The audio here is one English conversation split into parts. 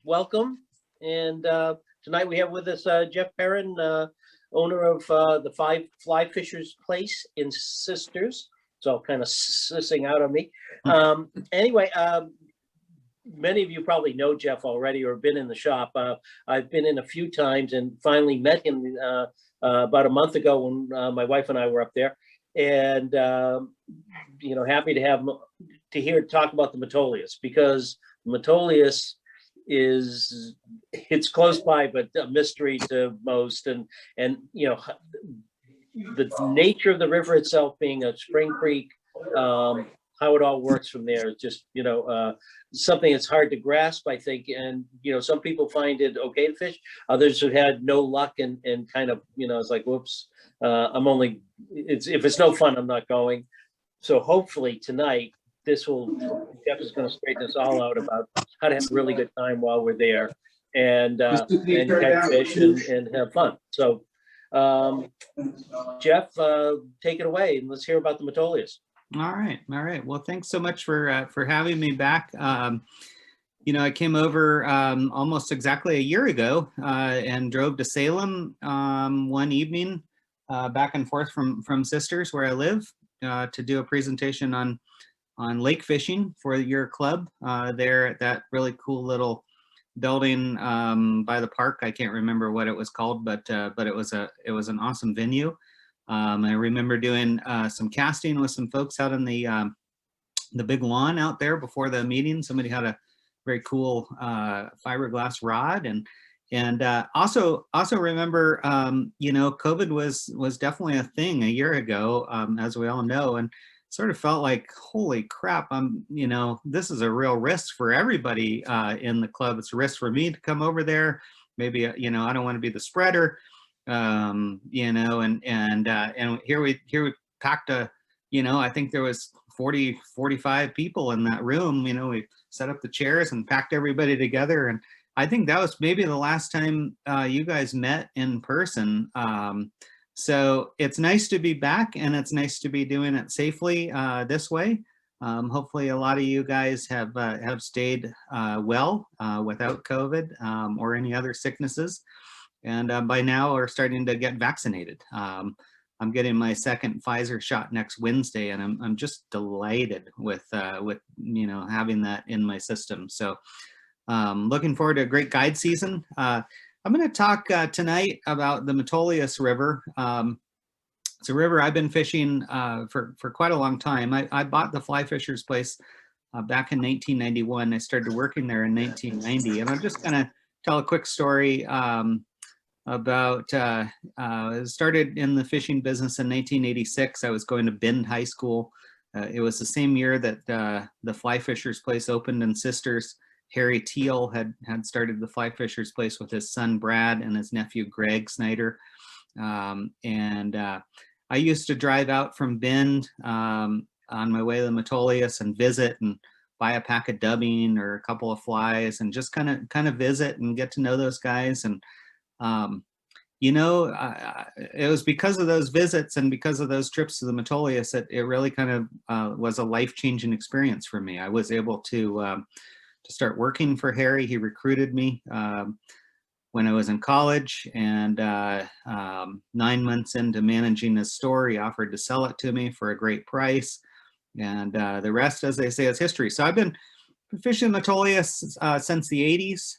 welcome. And tonight we have with us Jeff Perin, owner of the Fly Fishers Place in Sisters. It's all kind of sissing out on me. Anyway, many of you probably know Jeff already or been in the shop. I've been in a few times and finally met him about a month ago when my wife and I were up there. And happy to have talk about the Metolius, because Metolius it's close by, but a mystery to most. And the nature of the river itself being a spring creek, how it all works from there is just something that's hard to grasp, I think. And some people find it okay to fish, others have had no luck and kind of it's like, whoops, if it's no fun, I'm not going. So hopefully tonight Jeff is going to straighten us all out about how to have a really good time while we're there and catch fish and have fun. So Jeff, take it away and let's hear about the Metolius. All right. Well, thanks so much for having me back. I came over almost exactly a year ago and drove to Salem one evening back and forth from Sisters, where I live, to do a presentation on lake fishing for your club there at that really cool little building by the park. I can't remember what it was called, but it was an awesome venue. I remember doing some casting with some folks out in the big lawn out there before the meeting. Somebody had a very cool fiberglass rod, and also remember COVID was definitely a thing a year ago, as we all know, and sort of felt like, holy crap, this is a real risk for everybody in the club. It's a risk for me to come over there. Maybe I don't want to be the spreader. And here we packed I think there was 45 people in that room. We set up the chairs and packed everybody together, and I think that was maybe the last time you guys met in person. So it's nice to be back, and it's nice to be doing it safely this way. Hopefully a lot of you guys have stayed well without COVID or any other sicknesses. And by now are starting to get vaccinated. I'm getting my second Pfizer shot next Wednesday, and I'm just delighted with having that in my system. So looking forward to a great guide season. I'm going to talk tonight about the Metolius River. It's a river I've been fishing for quite a long time. I bought the Fly Fishers Place back in 1991. I started working there in 1990, and I'm just going to tell a quick story about started in the fishing business in 1986. I was going to Bend High School. It was the same year that the Fly Fishers Place opened in Sisters. Harry Teal had started the Fly Fishers Place with his son Brad and his nephew Greg Snyder. I used to drive out from Bend on my way to the Metolius and visit and buy a pack of dubbing or a couple of flies and just kind of visit and get to know those guys. And it was because of those visits and because of those trips to the Metolius that it really kind of was a life-changing experience for me. I was able to start working for Harry. He recruited me when I was in college, and 9 months into managing his store, he offered to sell it to me for a great price. And the rest, as they say, is history. So I've been fishing Metolius since the 80s,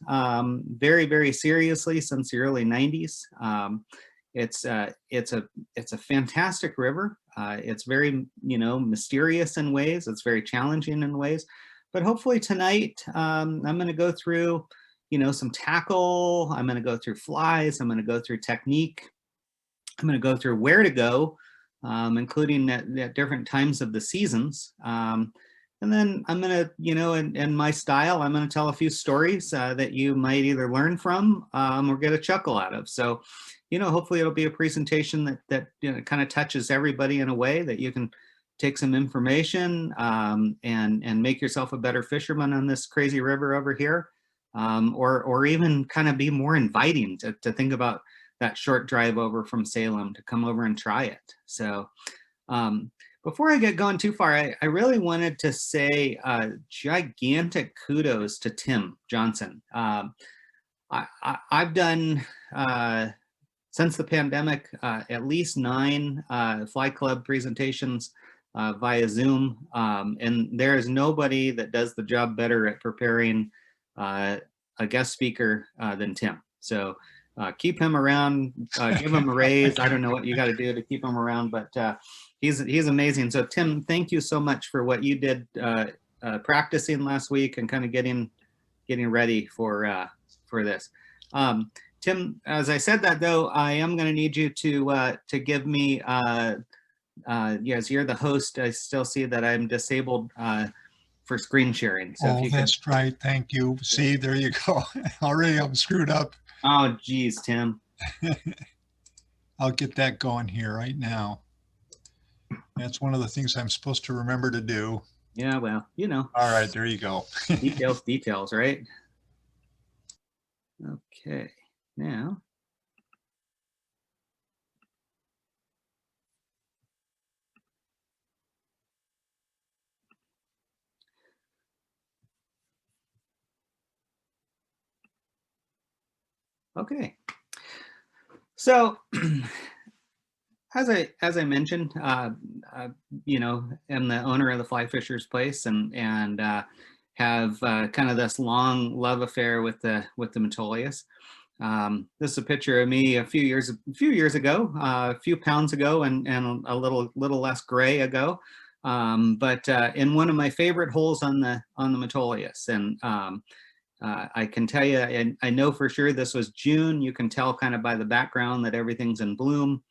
very, very seriously since the early 90s. It's a fantastic river. It's very, mysterious in ways. It's very challenging in ways. But hopefully tonight, I'm going to go through, some tackle. I'm going to go through flies. I'm going to go through technique. I'm going to go through where to go, including at different times of the seasons. And then I'm going to, in my style, I'm going to tell a few stories that you might either learn from or get a chuckle out of. So, hopefully it'll be a presentation that kind of touches everybody in a way that you can take some information and make yourself a better fisherman on this crazy river over here, or even kind of be more inviting to think about that short drive over from Salem to come over and try it. So, Before I get going too far, I really wanted to say gigantic kudos to Tim Johnson. I've done, since the pandemic, at least 9 Fly Club presentations via Zoom, and there is nobody that does the job better at preparing a guest speaker than Tim. So keep him around, give him a raise. I don't know what you got to do to keep him around, but he's amazing. So Tim, thank you so much for what you did practicing last week and kind of getting ready for this. Tim, as I said that though, I am going to need you to give me, yes, you're the host. I still see that I'm disabled for screen sharing. So if you that's right. Thank you. See, there you go. Already I'm screwed up. Oh, geez, Tim. I'll get that going here right now. That's one of the things I'm supposed to remember to do. Yeah, well, you know. All right, there you go. details, right? Okay, now. Okay, so as I mentioned, you know, I'm the owner of the Fly Fishers Place, and have kind of this long love affair with the Metolius. This is a picture of me a few years ago, a few pounds ago, and a little less gray ago. But in one of my favorite holes on the Metolius, and I can tell you, and I know for sure this was June. You can tell kind of by the background that everything's in bloom.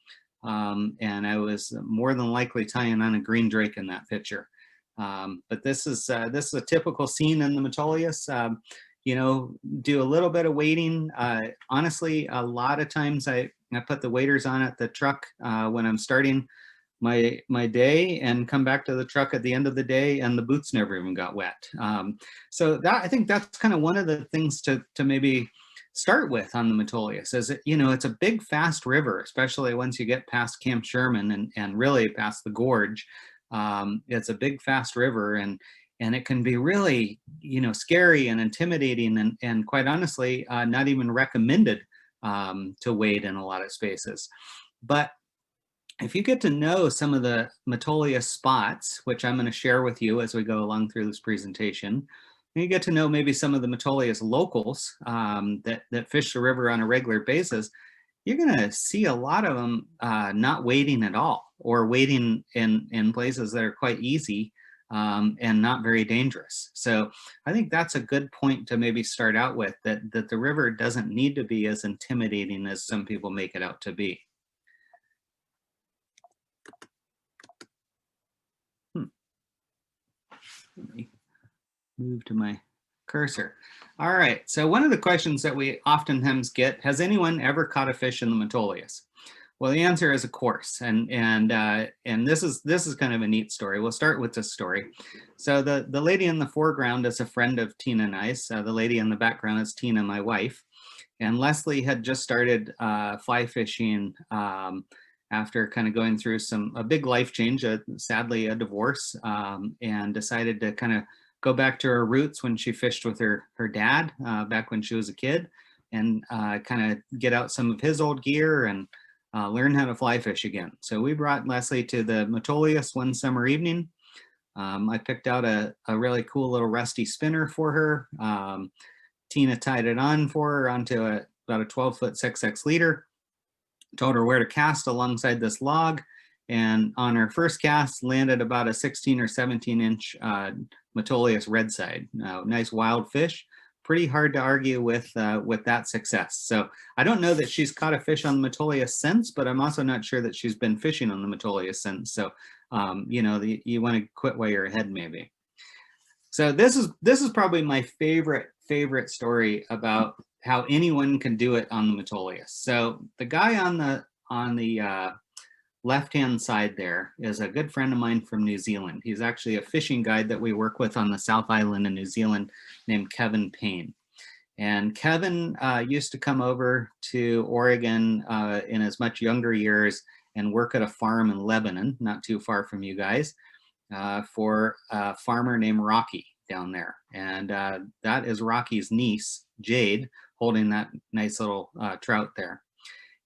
And I was more than likely tying on a green drake in that picture. But this is a typical scene in the Metolius. You know, do a little bit of waiting. Honestly, a lot of times I put the waders on at the truck when I'm starting my day, and come back to the truck at the end of the day, and the boots never even got wet. So I think that's kind of one of the things to maybe start with on the Metolius. Is, you know, it's a big fast river, especially once you get past Camp Sherman and really past the gorge. It's a big fast river, and it can be really, you know, scary and intimidating, and quite honestly not even recommended to wade in a lot of spaces. But if you get to know some of the Metolius spots, which I'm going to share with you as we go along through this presentation, you get to know maybe some of the Metolius locals that fish the river on a regular basis, you're going to see a lot of them not wading at all, or wading in places that are quite easy and not very dangerous. So I think that's a good point to maybe start out with, that the river doesn't need to be as intimidating as some people make it out to be. Let me move to my cursor. All right, so one of the questions that we oftentimes get, has anyone ever caught a fish in the Metolius? Well, the answer is of course, and this is kind of a neat story. We'll start with this story. So the lady in the foreground is a friend of Tina and I's. The lady in the background is Tina, my wife, and Leslie had just started fly fishing after kind of going through a big life change, sadly a divorce, and decided to kind of go back to her roots when she fished with her dad back when she was a kid, and kind of get out some of his old gear and learn how to fly fish again. So we brought Leslie to the Metolius one summer evening. I picked out a really cool little rusty spinner for her. Tina tied it on for her onto about a 12-foot 6X leader. Told her where to cast alongside this log, and on her first cast landed about a 16 or 17 inch Metolius redside. Nice wild fish, pretty hard to argue with that success. So I don't know that she's caught a fish on the Metolius since, but I'm also not sure that she's been fishing on the Metolius since. So you know, you want to quit while you're ahead maybe. So this is probably my favorite story about how anyone can do it on the Metolius. So the guy on the left-hand side there is a good friend of mine from New Zealand. He's actually a fishing guide that we work with on the South Island in New Zealand, named Kevin Perin. And Kevin used to come over to Oregon in his much younger years and work at a farm in Lebanon, not too far from you guys, for a farmer named Rocky down there. And that is Rocky's niece, Jade, holding that nice little trout there.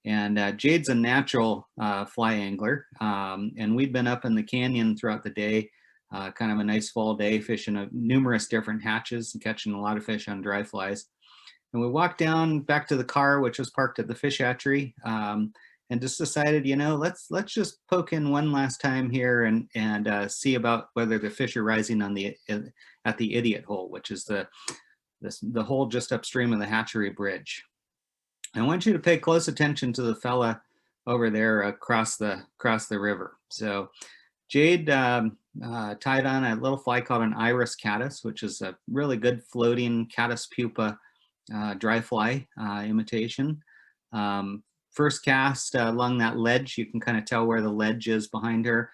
And Jade's a natural fly angler. And we've been up in the canyon throughout the day, kind of a nice fall day, fishing numerous different hatches and catching a lot of fish on dry flies. And we walked down back to the car, which was parked at the fish hatchery, and just decided, you know, let's just poke in one last time here and see about whether the fish are rising on at the Idiot Hole, which is the hole just upstream of the hatchery bridge. I want you to pay close attention to the fella over there across the river. So Jade tied on a little fly called an iris caddis, which is a really good floating caddis pupa dry fly imitation. First cast along that ledge, you can kind of tell where the ledge is behind her.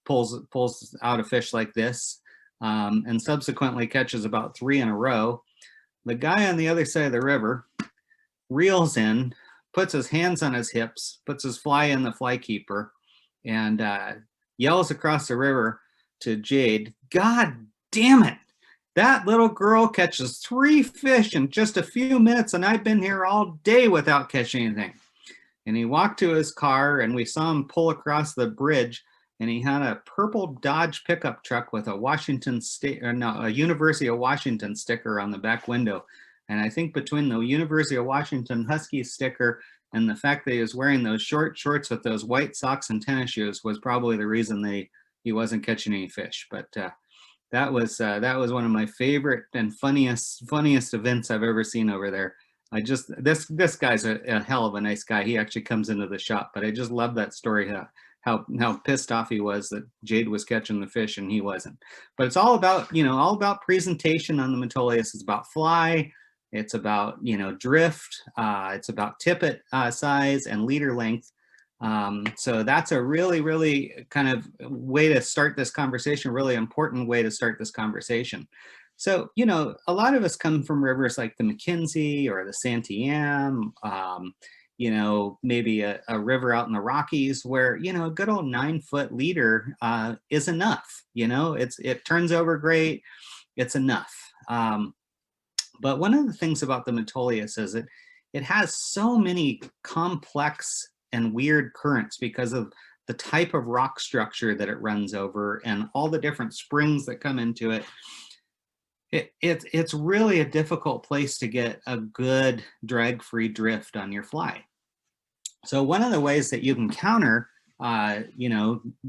Pulls out a fish like this, and subsequently catches about 3 in a row. The guy on the other side of the river reels in, puts his hands on his hips, puts his fly in the fly keeper, and yells across the river to Jade, "God damn it! That little girl catches 3 fish in just a few minutes, and I've been here all day without catching anything." And he walked to his car, and we saw him pull across the bridge, and he had a purple Dodge pickup truck with a University of Washington sticker on the back window. And I think between the University of Washington Huskies sticker and the fact that he was wearing those short shorts with those white socks and tennis shoes was probably the reason he wasn't catching any fish. But that was one of my favorite and funniest events I've ever seen over there. This guy's a hell of a nice guy. He actually comes into the shop, but I just love that story, how pissed off he was that Jade was catching the fish and he wasn't. But it's all about presentation on the Metolius. It's about fly. It's about, drift. It's about tippet size and leader length. So that's a really, really kind of way to start this conversation, really important way to start this conversation. So, a lot of us come from rivers like the McKenzie or the Santiam, maybe a river out in the Rockies where, a good old 9-foot leader is enough. It turns over great. It's enough. But one of the things about the Metolius is it has so many complex and weird currents because of the type of rock structure that it runs over and all the different springs that come into it. It's really a difficult place to get a good drag-free drift on your fly. So one of the ways that you can counter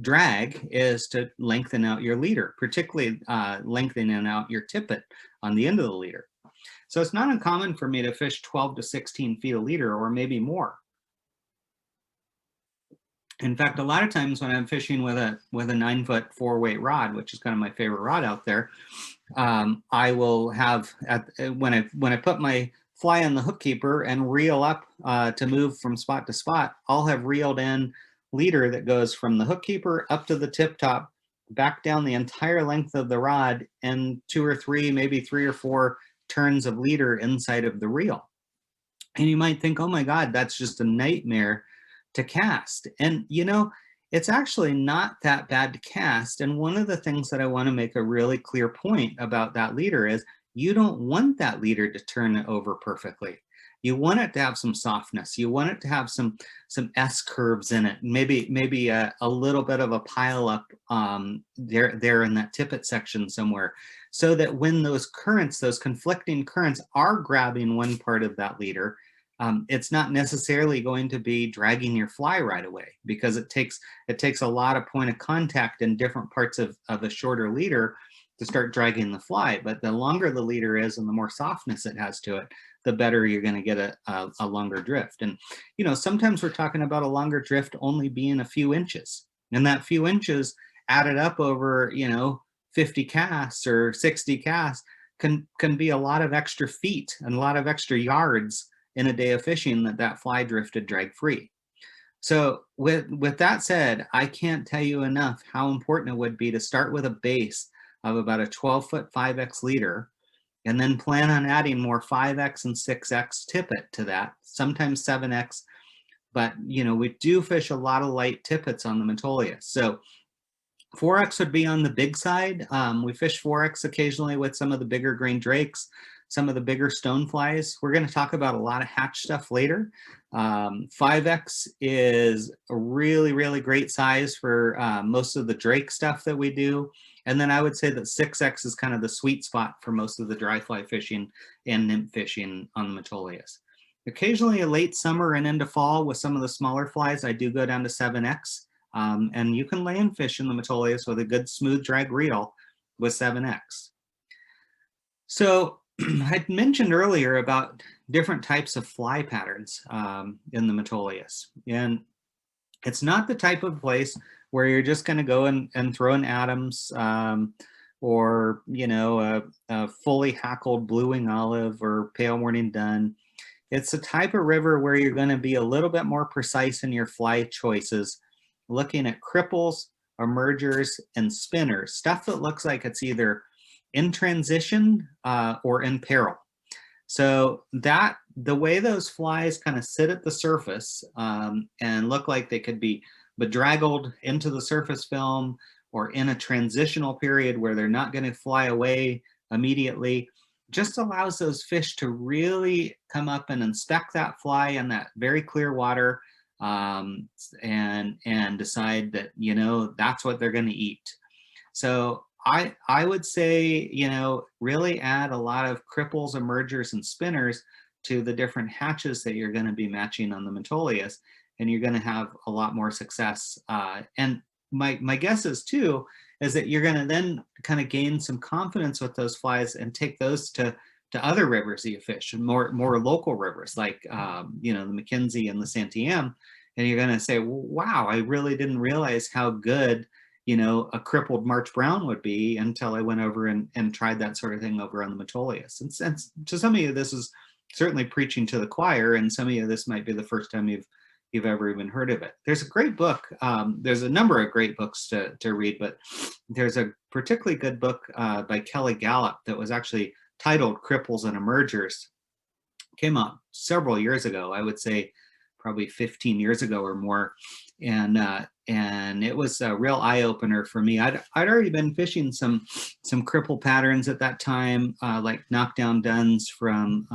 drag is to lengthen out your leader, particularly lengthening out your tippet on the end of the leader. So it's not uncommon for me to fish 12 to 16 feet a leader or maybe more. In fact, a lot of times when I'm fishing with a 9-foot 4-weight rod, which is kind of my favorite rod out there, I will have when I put my fly on the hook keeper and reel up to move from spot to spot, I'll have reeled in leader that goes from the hook keeper up to the tip top, back down the entire length of the rod, and 2 or 3, maybe 3 or 4 turns of leader inside of the reel. And you might think, oh my God, that's just a nightmare to cast. And it's actually not that bad to cast. And one of the things that I want to make a really clear point about that leader is you don't want that leader to turn it over perfectly. You want it to have some softness. You want it to have some S curves in it. Maybe a little bit of a pile up there in that tippet section somewhere, so that when those conflicting currents are grabbing one part of that leader, it's not necessarily going to be dragging your fly right away, because it takes a lot of point of contact in different parts of a shorter leader to start dragging the fly. But the longer the leader is and the more softness it has to it, the better you're going to get a longer drift. And sometimes we're talking about a longer drift only being a few inches, and that few inches added up over 50 casts or 60 casts can be a lot of extra feet and a lot of extra yards in a day of fishing that fly drifted drag free. So with that said, I can't tell you enough how important it would be to start with a base of about a 12-foot 5X leader, and then plan on adding more 5X and 6X tippet to that, sometimes 7X. but we do fish a lot of light tippets on the Metolius. So 4X would be on the big side. We fish 4X occasionally with some of the bigger green drakes, some of the bigger stoneflies. We're going to talk about a lot of hatch stuff later. 5X is a really, really great size for most of the drake stuff that we do. And then I would say that 6X is kind of the sweet spot for most of the dry fly fishing and nymph fishing on the Metolius. Occasionally a late summer and into fall with some of the smaller flies, I do go down to 7X. And you can land fish in the Metolius with a good smooth drag reel with 7X. So I mentioned earlier about different types of fly patterns in the Metolius. And it's not the type of place where you're just going to go and throw in Adams or, a fully hackled blue wing olive or pale morning dun. It's a type of river where you're going to be a little bit more precise in your fly choices, looking at cripples, emergers, and spinners, stuff that looks like it's either in transition or in peril. So the way those flies kind of sit at the surface and look like they could be bedraggled into the surface film or in a transitional period where they're not going to fly away immediately, just allows those fish to really come up and inspect that fly in that very clear water and decide that, that's what they're going to eat. So I would say, really add a lot of cripples, emergers, and spinners to the different hatches that you're going to be matching on the Metolius, and you're going to have a lot more success. And my guess is too, is that you're going to then kind of gain some confidence with those flies and take those to other rivers that you fish, more local rivers like, the McKenzie and the Santiam. And you're going to say, wow, I really didn't realize how good, a crippled March Brown would be until I went over and tried that sort of thing over on the Metolius. And to some of you, this is certainly preaching to the choir, and some of you, this might be the first time you've ever even heard of it. There's a great book. There's a number of great books to read, but there's a particularly good book by Kelly Gallup that was actually titled Cripples and Emergers. Came out several years ago, I would say probably 15 years ago or more. And it was a real eye-opener for me. I'd already been fishing some cripple patterns at that time, like knockdown duns from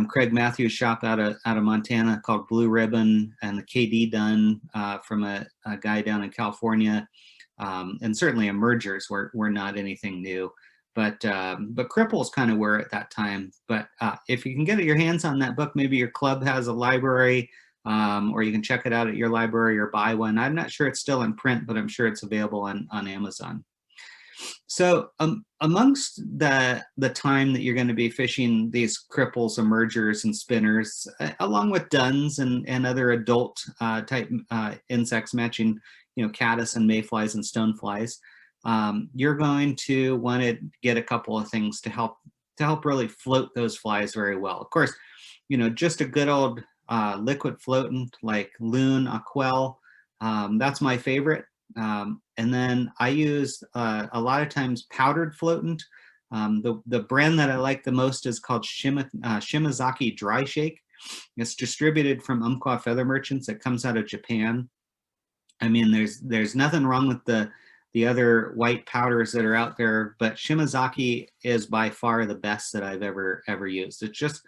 Craig Matthews' shop out of Montana called Blue Ribbon, and the KD dun from a guy down in California, and certainly emergers were not anything new. But cripples kind of were at that time. But if you can get your hands on that book, maybe your club has a library, or you can check it out at your library or buy one. I'm not sure it's still in print, but I'm sure it's available on Amazon. So amongst the time that you're going to be fishing these cripples, emergers, and spinners, along with duns and other adult type insects matching, caddis and mayflies and stoneflies, you're going to want to get a couple of things to help really float those flies very well. Of course, just a good old liquid floatant like Loon, Aquel, that's my favorite. And then I use a lot of times powdered floatant. The brand that I like the most is called Shimazaki Dry Shake. It's distributed from Umpqua Feather Merchants. It comes out of Japan. I mean, there's nothing wrong with the other white powders that are out there, but Shimazaki is by far the best that I've ever used. It's just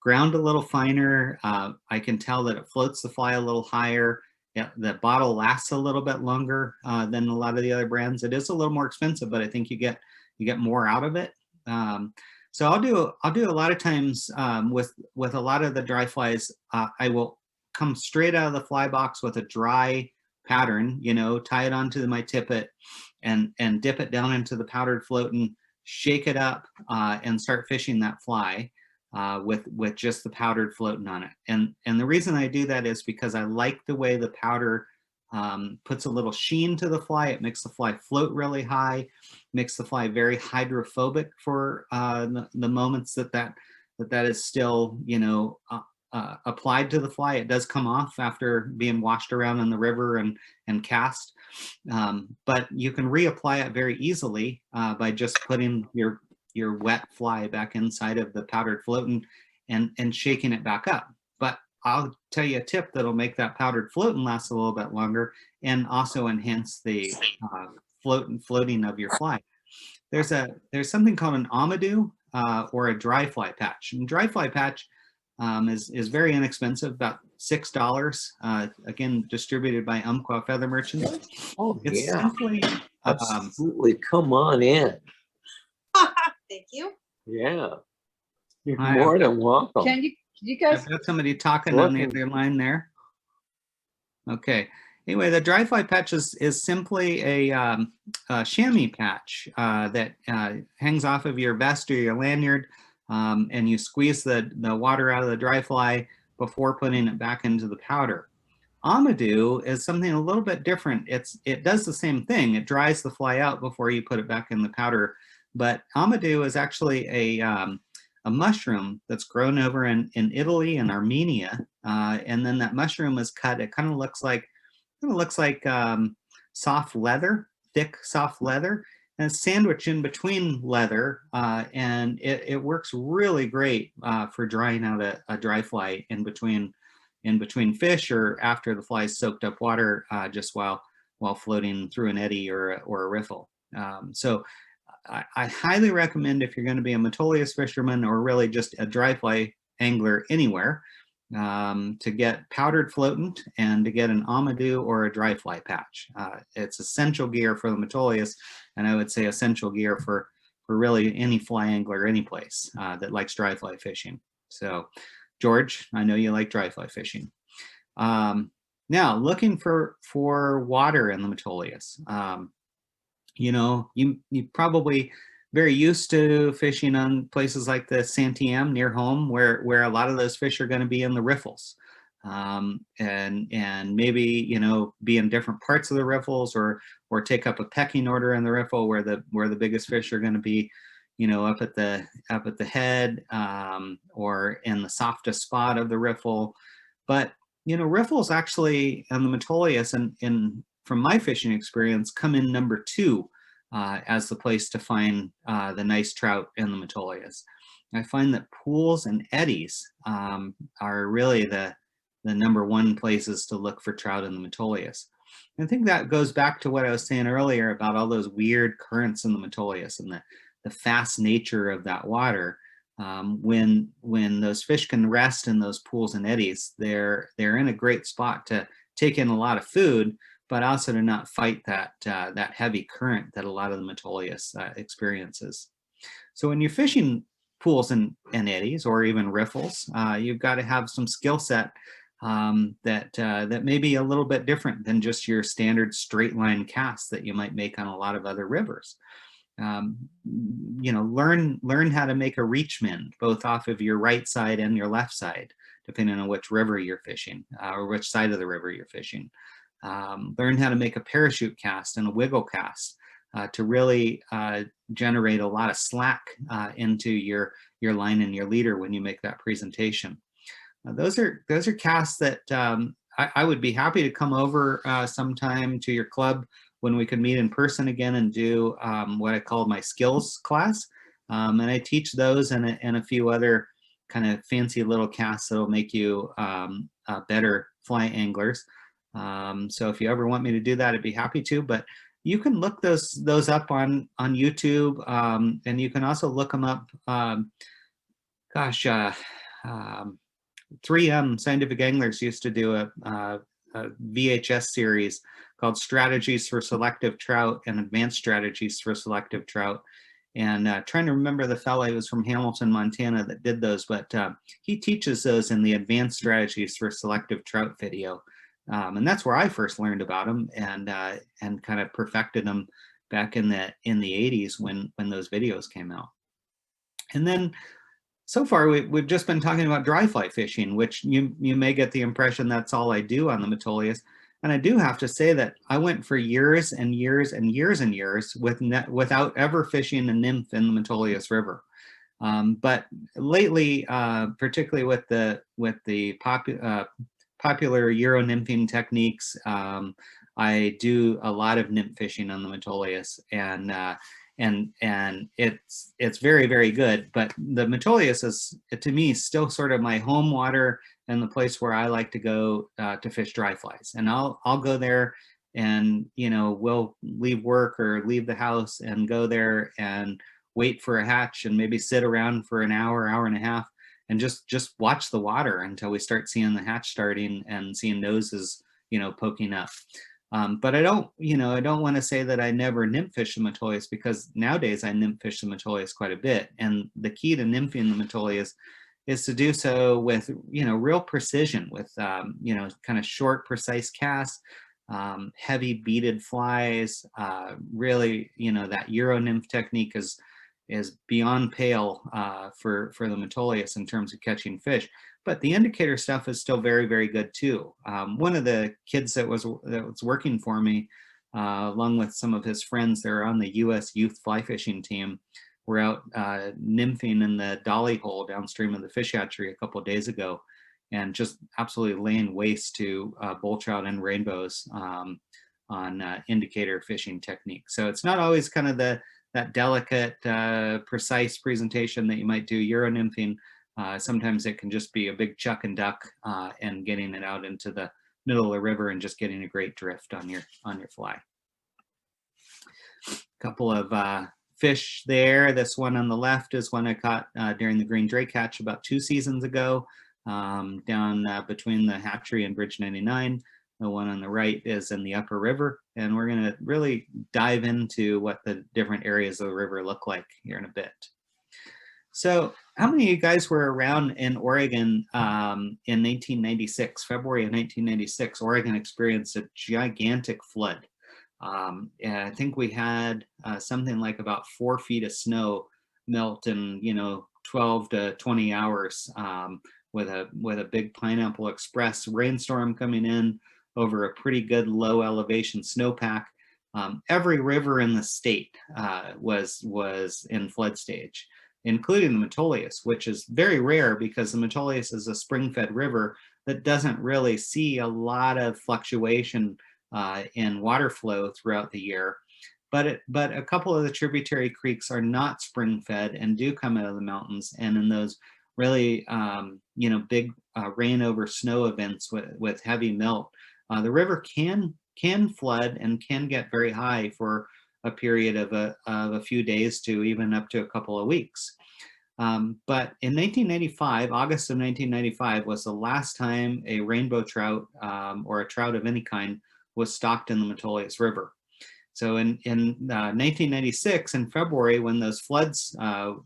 ground a little finer. I can tell that it floats the fly a little higher. Yeah, the bottle lasts a little bit longer than a lot of the other brands. It is a little more expensive, but I think you get more out of it. So I'll do a lot of times with a lot of the dry flies. I will come straight out of the fly box with a dry pattern, tie it onto my tippet and dip it down into the powdered floatant, shake it up, and start fishing that fly. With just the powdered floating on it. And the reason I do that is because I like the way the powder puts a little sheen to the fly. It makes the fly float really high, makes the fly very hydrophobic for the moments that is still, applied to the fly. It does come off after being washed around in the river and cast, but you can reapply it very easily by just putting your wet fly back inside of the powdered floatant and shaking it back up. But I'll tell you a tip that'll make that powdered floating last a little bit longer and also enhance the floating of your fly. There's something called an amadou or a dry fly patch. And dry fly patch is very inexpensive, about $6. Again, distributed by Umpqua Feather Merchants. Oh, It's yeah. simply Absolutely. Come on in. Thank you. Yeah. You're I- more than welcome. Can you guys, I've got somebody talking on the Looking. other line there. Okay. Anyway, the dry fly patch is simply a chamois patch that hangs off of your vest or your lanyard, and you squeeze the water out of the dry fly before putting it back into the powder. Amadou is something a little bit different. It does the same thing. It dries the fly out before you put it back in the powder. But Amadou is actually a mushroom that's grown over in Italy and Armenia, and then that mushroom is cut. It kind of looks like soft leather, thick soft leather, and it's sandwiched in between leather, and it works really great for drying out a dry fly in between fish or after the fly's soaked up water, just while floating through an eddy or a riffle. So I highly recommend, if you're going to be a Metolius fisherman or really just a dry fly angler anywhere, to get powdered floatant and to get an amadou or a dry fly patch. It's essential gear for the Metolius, and I would say essential gear for really any fly angler any place that likes dry fly fishing. So George, I know you like dry fly fishing. Now, looking for water in the Metolius. You know, you probably very used to fishing on places like the Santiam near home, where a lot of those fish are going to be in the riffles, and maybe, you know, be in different parts of the riffles, or take up a pecking order in the riffle where the biggest fish are going to be, you know, up at the head, or in the softest spot of the riffle. But you know, riffles actually on the Metolius, and from my fishing experience, come in number 2 as the place to find the nice trout in the Metolius. I find that pools and eddies are really the number 1 places to look for trout in the Metolius. I think that goes back to what I was saying earlier about all those weird currents in the Metolius and the fast nature of that water. When those fish can rest in those pools and eddies, they're in a great spot to take in a lot of food, but also to not fight that heavy current that a lot of the Metolius experiences. So when you're fishing pools and eddies, or even riffles, you've got to have some skill set that may be a little bit different than just your standard straight line cast that you might make on a lot of other rivers. You know, learn how to make a reach min, both off of your right side and your left side, depending on which river you're fishing, or which side of the river you're fishing. Learn how to make a parachute cast and a wiggle cast to really generate a lot of slack into your line and your leader when you make that presentation. Those are casts that I would be happy to come over sometime to your club when we could meet in person again and do what I call my skills class. And I teach those and a few other kind of fancy little casts that'll make you better fly anglers. So if you ever want me to do that, I'd be happy to, but you can look those up on YouTube, and you can also look them up. 3M Scientific Anglers used to do a VHS series called Strategies for Selective Trout and Advanced Strategies for Selective Trout. And trying to remember the fellow, he was from Hamilton, Montana, that did those, but he teaches those in the Advanced Strategies for Selective Trout video. And that's where I first learned about them and kind of perfected them back in the 80s when those videos came out. And then so far we've just been talking about dry fly fishing, which you may get the impression that's all I do on the Metolius. And I do have to say that I went for years and years and years and years without ever fishing a nymph in the Metolius River. But lately, particularly with the popular Euro nymphing techniques, I do a lot of nymph fishing on the Metolius, and it's very, very good. But the Metolius is, to me, still sort of my home water and the place where I like to go to fish dry flies. And I'll go there, and we'll leave work or leave the house and go there and wait for a hatch and maybe sit around for an hour, hour and a half, and just watch the water until we start seeing the hatch starting and seeing noses poking up. But I don't want to say that I never nymph fish the Metolius, because nowadays I nymph fish the Metolius quite a bit. And the key to nymphing the Metolius is to do so with, real precision, with, kind of short, precise casts, heavy beaded flies. Really, that Euro nymph technique is beyond pale for the Metolius in terms of catching fish. But the indicator stuff is still very, very good too. One of the kids that was working for me, along with some of his friends, they're on the U.S. youth fly fishing team, were out nymphing in the dolly hole downstream of the fish hatchery a couple of days ago, and just absolutely laying waste to bull trout and rainbows on indicator fishing technique. So it's not always kind of that delicate, precise presentation that you might do Euro nymphing. Sometimes it can just be a big chuck and duck and getting it out into the middle of the river and just getting a great drift on your fly. Couple of fish there. This one on the left is one I caught during the green drake hatch about 2 seasons ago, down between the hatchery and Bridge 99. The one on the right is in the upper river, and we're going to really dive into what the different areas of the river look like here in a bit. So how many of you guys were around in Oregon in 1996, February of 1996? Oregon experienced a gigantic flood. And I think we had something like about 4 feet of snow melt in 12 to 20 hours, with a big Pineapple Express rainstorm coming in over a pretty good low elevation snowpack. Every river in the state was in flood stage, including the Metolius, which is very rare because the Metolius is a spring-fed river that doesn't really see a lot of fluctuation in water flow throughout the year. But a couple of the tributary creeks are not spring-fed and do come out of the mountains, and in those really big rain over snow events with heavy melt, the river can flood and can get very high for a period of a few days to even up to a couple of weeks. But in 1995, August of 1995 was the last time a rainbow trout or a trout of any kind was stocked in the Metolius River. So in 1996, in February, when those floods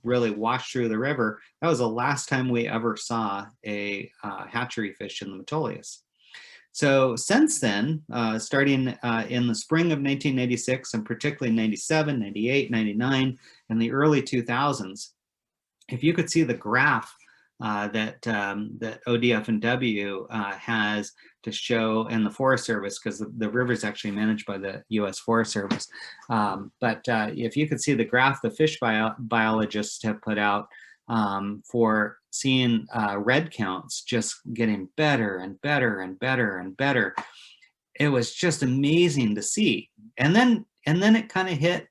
really washed through the river, that was the last time we ever saw a hatchery fish in the Metolius. So since then, starting in the spring of 1996, and particularly 97, 98, 99, and the early 2000s, if you could see the graph that ODF&W has to show, and the Forest Service, because the river is actually managed by the U.S. Forest Service. But if you could see the graph the fish biologists have put out for seeing red counts just getting better and better and better and better, it was just amazing to see. And then it kind of hit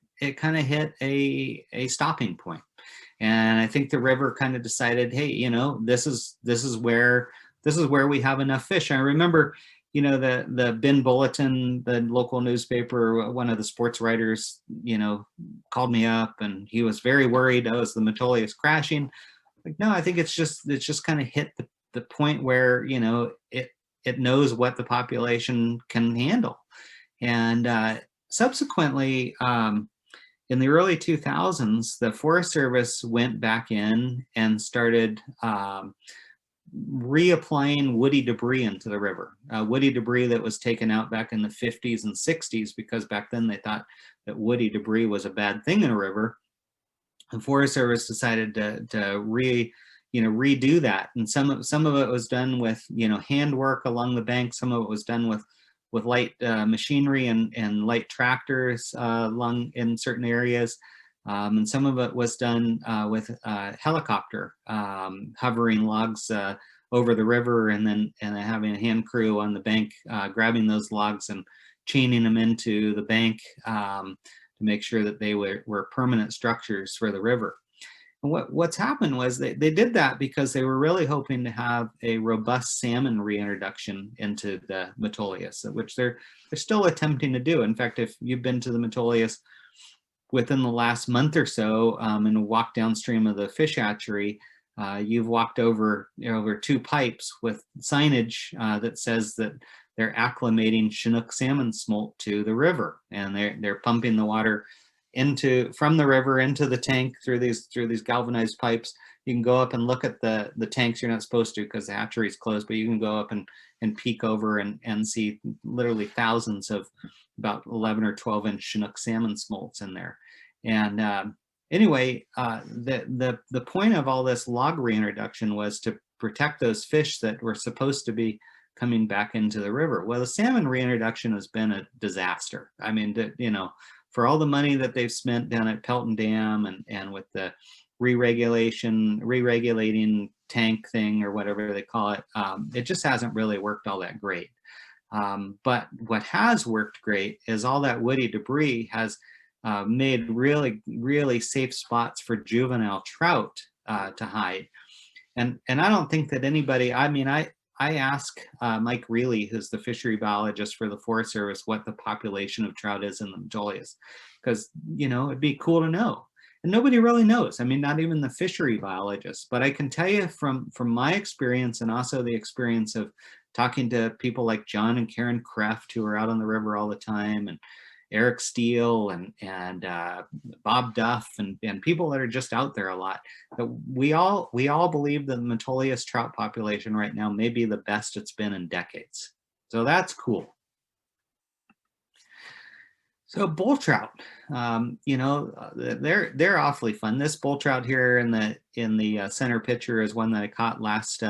a stopping point. And I think the river kind of decided, hey, this is where we have enough fish. I remember, the Bin Bulletin, the local newspaper, one of the sports writers, called me up, and he was very worried. Oh, is the Metolius crashing? Like, no, I think it's just kind of hit the point where, it knows what the population can handle. And subsequently, in the early 2000s, the Forest Service went back in and started reapplying woody debris into the river. Woody debris that was taken out back in the 50s and 60s, because back then they thought that woody debris was a bad thing in a river. The Forest Service decided to redo that, and some of it was done with handwork along the bank. Some of it was done with light machinery and light tractors along in certain areas. And some of it was done with helicopter hovering logs over the river, and then having a hand crew on the bank grabbing those logs and chaining them into the bank to make sure that they were permanent structures for the river. And what's happened was they did that because they were really hoping to have a robust salmon reintroduction into the Metolius, which they're still attempting to do. In fact, if you've been to the Metolius within the last month or so and walked downstream of the fish hatchery, you've walked over two pipes with signage that says that they're acclimating Chinook salmon smolt to the river, and they're pumping the water from the river into the tank through these galvanized pipes. You can go up and look at the tanks. You're not supposed to because the hatchery is closed, but you can go up and peek over and see literally thousands of about 11 or 12 inch Chinook salmon smolts in there. And anyway, the point of all this log reintroduction was to protect those fish that were supposed to be coming back into the river. Well, the salmon reintroduction has been a disaster. I mean, for all the money that they've spent down at Pelton Dam and with the re-regulating tank thing or whatever they call it, it just hasn't really worked all that great. But what has worked great is all that woody debris has made really, really safe spots for juvenile trout to hide. And I don't think that anybody, I mean, I asked Mike Reilly, who's the fishery biologist for the Forest Service, what the population of trout is in the Metolius, because, it'd be cool to know. And nobody really knows. I mean, not even the fishery biologists. But I can tell you from my experience, and also the experience of talking to people like John and Karen Kreft, who are out on the river all the time, and Eric Steele and Bob Duff and people that are just out there a lot. But we all believe that the Metolius trout population right now may be the best it's been in decades. So that's cool. So bull trout, they're awfully fun. This bull trout here in the center picture is one that I caught last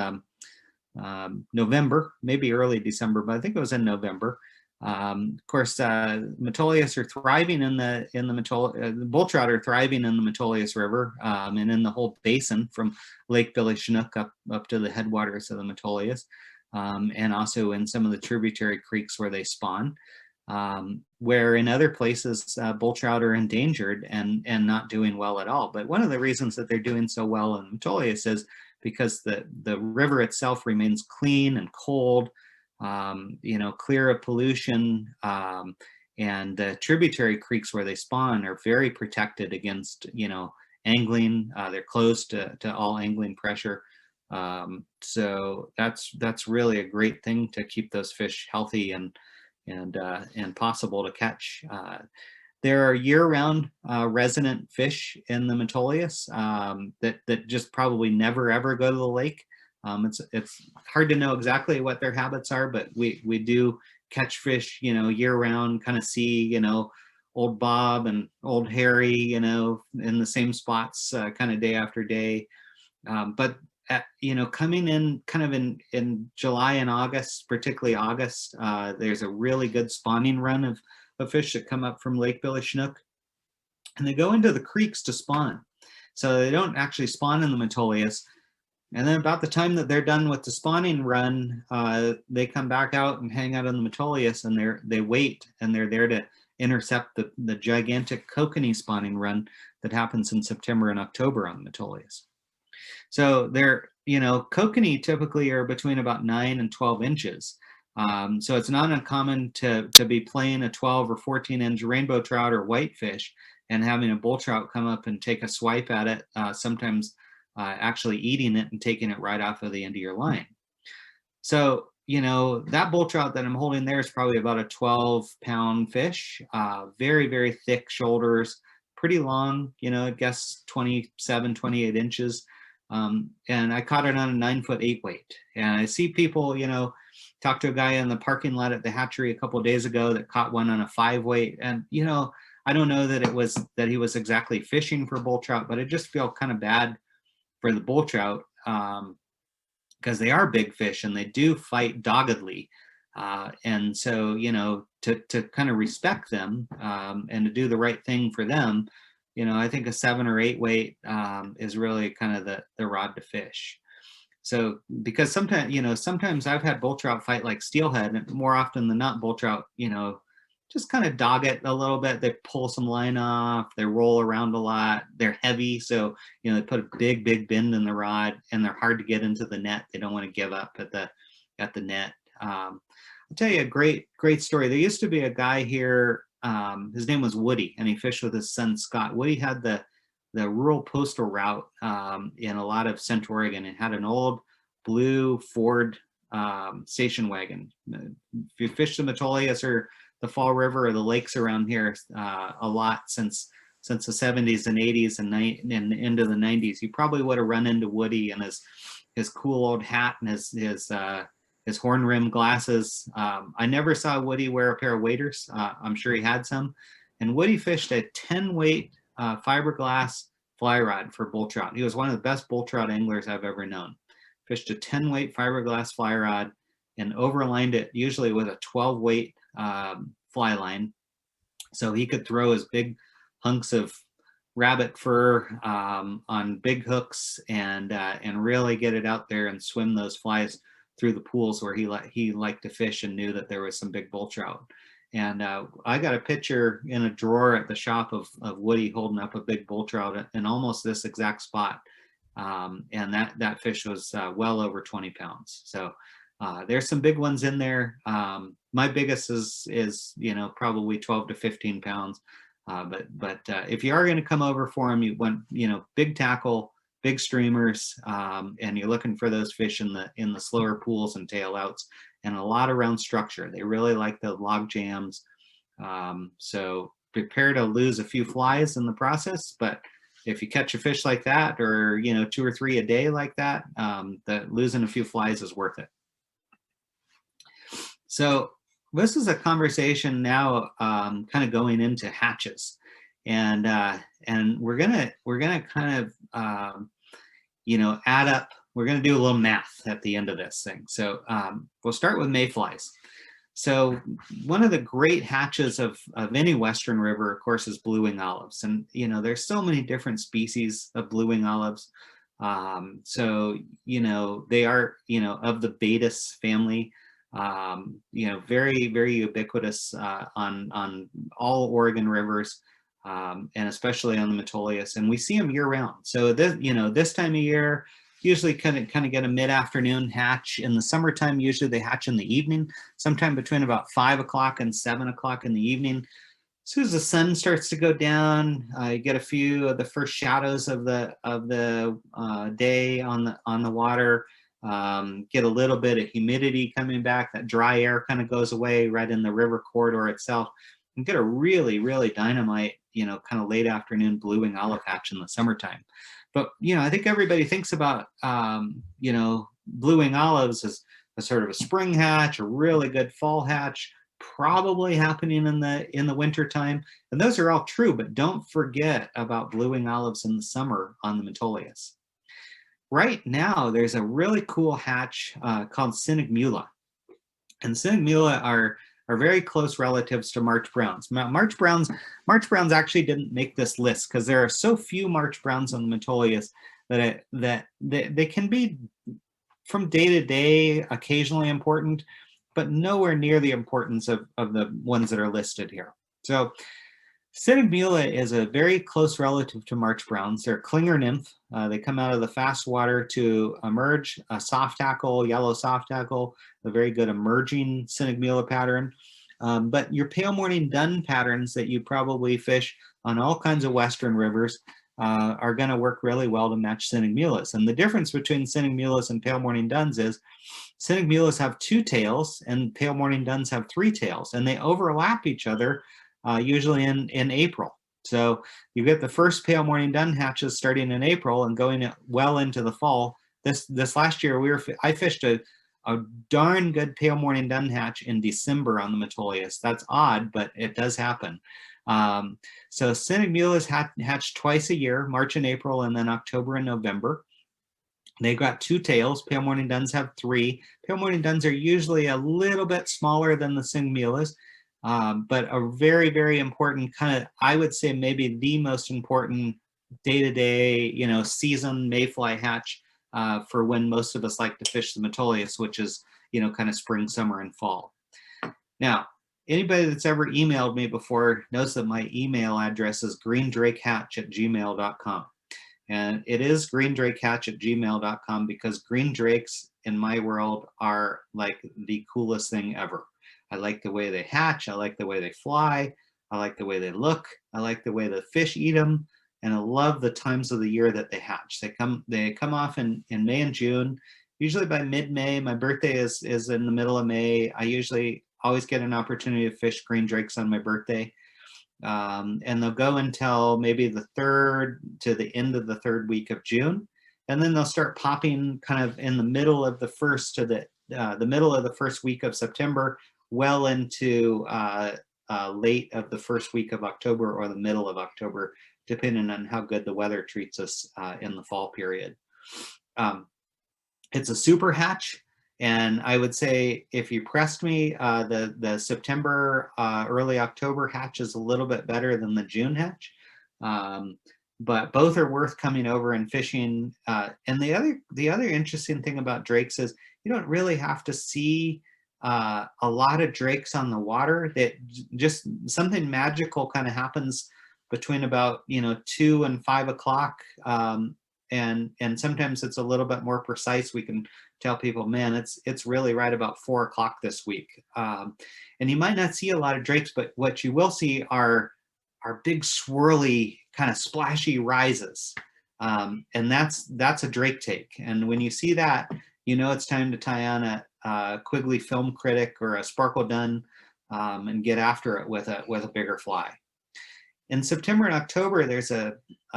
November, maybe early December, but I think it was in November. Of course, Metolius are thriving in the bull trout are thriving in the Metolius River and in the whole basin from Lake Billy Chinook up to the headwaters of the Metolius, and also in some of the tributary creeks where they spawn. Where in other places bull trout are endangered and not doing well at all. But one of the reasons that they're doing so well in Metolius is because the river itself remains clean and cold, clear of pollution, and the tributary creeks where they spawn are very protected against, angling. They're closed to all angling pressure. So that's really a great thing to keep those fish healthy and possible to catch. There are year-round resident fish in the Metolius that just probably never ever go to the lake. It's hard to know exactly what their habits are, but we do catch fish, year-round, kind of see, old Bob and old Harry, in the same spots kind of day after day. But coming in kind of in July and August, particularly August, there's a really good spawning run of fish that come up from Lake Billy Chinook, and they go into the creeks to spawn. So they don't actually spawn in the Metolius. And then about the time that they're done with the spawning run, they come back out and hang out in the Metolius, and they wait, and they're there to intercept the gigantic kokanee spawning run that happens in September and October on the Metolius. So they're, kokanee typically are between about 9 and 12 inches. So it's not uncommon to be playing a 12 or 14 inch rainbow trout or whitefish and having a bull trout come up and take a swipe at it, sometimes actually eating it and taking it right off of the end of your line. So, that bull trout that I'm holding there is probably about a 12-pound fish, very, very thick shoulders, pretty long, I guess 27, 28 inches. And I caught it on a 9-foot 8 weight. And I see people, talk to a guy in the parking lot at the hatchery a couple of days ago that caught one on a 5 weight. And, I don't know that he was exactly fishing for bull trout, but I just feel kind of bad for the bull trout because they are big fish and they do fight doggedly. And so, to kind of respect them and to do the right thing for them, I think a 7 or 8 weight is really kind of the rod to fish. So because sometimes I've had bull trout fight like steelhead, and more often than not, bull trout, just kind of dog it a little bit. They pull some line off, they roll around a lot, they're heavy. So, they put a big bend in the rod, and they're hard to get into the net. They don't want to give up at the net. I'll tell you a great story. There used to be a guy here, his name was Woody, and he fished with his son Scott. Woody had the rural postal route in a lot of Central Oregon, and had an old blue Ford station wagon. If you fish the Metolius or the Fall River or the lakes around here a lot since the 70s and 80s and into the 90s, you probably would have run into Woody and his cool old hat and his horn rim glasses. I never saw Woody wear a pair of waders. I'm sure he had some. And Woody fished a 10-weight fiberglass fly rod for bull trout. He was one of the best bull trout anglers I've ever known. Fished a 10-weight fiberglass fly rod and overlined it usually with a 12-weight fly line, so he could throw his big hunks of rabbit fur on big hooks and really get it out there and swim those flies through the pools where he liked to fish and knew that there was some big bull trout. And I got a picture in a drawer at the shop of Woody holding up a big bull trout in almost this exact spot. And that fish was well over 20 pounds. So there's some big ones in there. My biggest is probably 12 to 15 pounds. But if you are going to come over for them, you want big tackle, big streamers, and you're looking for those fish in the slower pools and tail outs, and a lot around structure. They really like the log jams. So prepare to lose a few flies in the process, but if you catch a fish like that, or 2 or 3 a day like that, losing a few flies is worth it. So this is a conversation now, kind of going into hatches, and we're gonna kind of add up. We're gonna do a little math at the end of this thing. So we'll start with mayflies. So one of the great hatches of any Western river, of course, is blue-wing olives, and there's so many different species of blue-wing olives. So they are of the Baetis family. Very, very ubiquitous on all Oregon rivers, and especially on the Metolius, and we see them year round. So this time of year, usually kind of get a mid-afternoon hatch. In the summertime, usually they hatch in the evening, sometime between about 5 o'clock and 7 o'clock in the evening. As soon as the sun starts to go down, you get a few of the first shadows of the day on the water. Get a little bit of humidity coming back. That dry air kind of goes away right in the river corridor itself, and get a really, really dynamite, kind of late afternoon blue-wing olive hatch in the summertime. But I think everybody thinks about blue-wing olives as a sort of a spring hatch, a really good fall hatch, probably happening in the winter time. And those are all true, but don't forget about blue-wing olives in the summer on the Metolius. Right now, there's a really cool hatch called Sinigmula. And Sinigmula are very close relatives to March Browns. March Browns actually didn't make this list because there are so few March Browns on the Metolius that they can be from day to day occasionally important, but nowhere near the importance of the ones that are listed here. So Sinigmula is a very close relative to March Browns. They're a clinger nymph. They come out of the fast water to emerge, a soft tackle, yellow soft tackle, a very good emerging Sinigmula pattern. But your pale morning dun patterns that you probably fish on all kinds of Western rivers are going to work really well to match Sinigmulas. And the difference between Sinigmulas and pale morning duns is Sinigmulas have 2 tails and pale morning duns have 3 tails, and they overlap each other usually in April. So you get the first pale morning dun hatches starting in April and going well into the fall. This last year I fished a darn good pale morning dun hatch in December on the Metolius. That's odd, but it does happen. So Sinigmulas hatch twice a year, March and April, and then October and November. They got 2 tails. Pale morning duns have 3. Pale morning duns are usually a little bit smaller than the Sinigmulas. But a very, very important kind of, I would say maybe the most important day-to-day, season mayfly hatch for when most of us like to fish the Metolius, which is, kind of spring, summer, and fall. Now, anybody that's ever emailed me before knows that my email address is greendrakehatch@gmail.com. And it is greendrakehatch@gmail.com because green drakes in my world are like the coolest thing ever. I like the way they hatch. I like the way they fly. I like the way they look. I like the way the fish eat them. And I love the times of the year that they hatch. They come off in May and June, usually by mid-May. My birthday is in the middle of May. I usually always get an opportunity to fish green drakes on my birthday. And they'll go until maybe the 3rd to the end of the 3rd week of June. And then they'll start popping kind of in the middle of the first to the middle of the first week of September, well into late of the first week of October or the middle of October, depending on how good the weather treats us in the fall period. It's a super hatch. And I would say if you pressed me, the September, early October hatch is a little bit better than the June hatch. But both are worth coming over and fishing. And the other interesting thing about drakes is you don't really have to see a lot of drakes on the water. That just something magical kind of happens between about 2 and 5 o'clock. And sometimes it's a little bit more precise. We can tell people, man, it's really right about 4 o'clock this week. And you might not see a lot of drakes, but what you will see are big swirly kind of splashy rises. And that's a drake take. And when you see that, it's time to tie on a Quigley Film Critic or a Sparkle Dun and get after it with a bigger fly. In September and October, there's a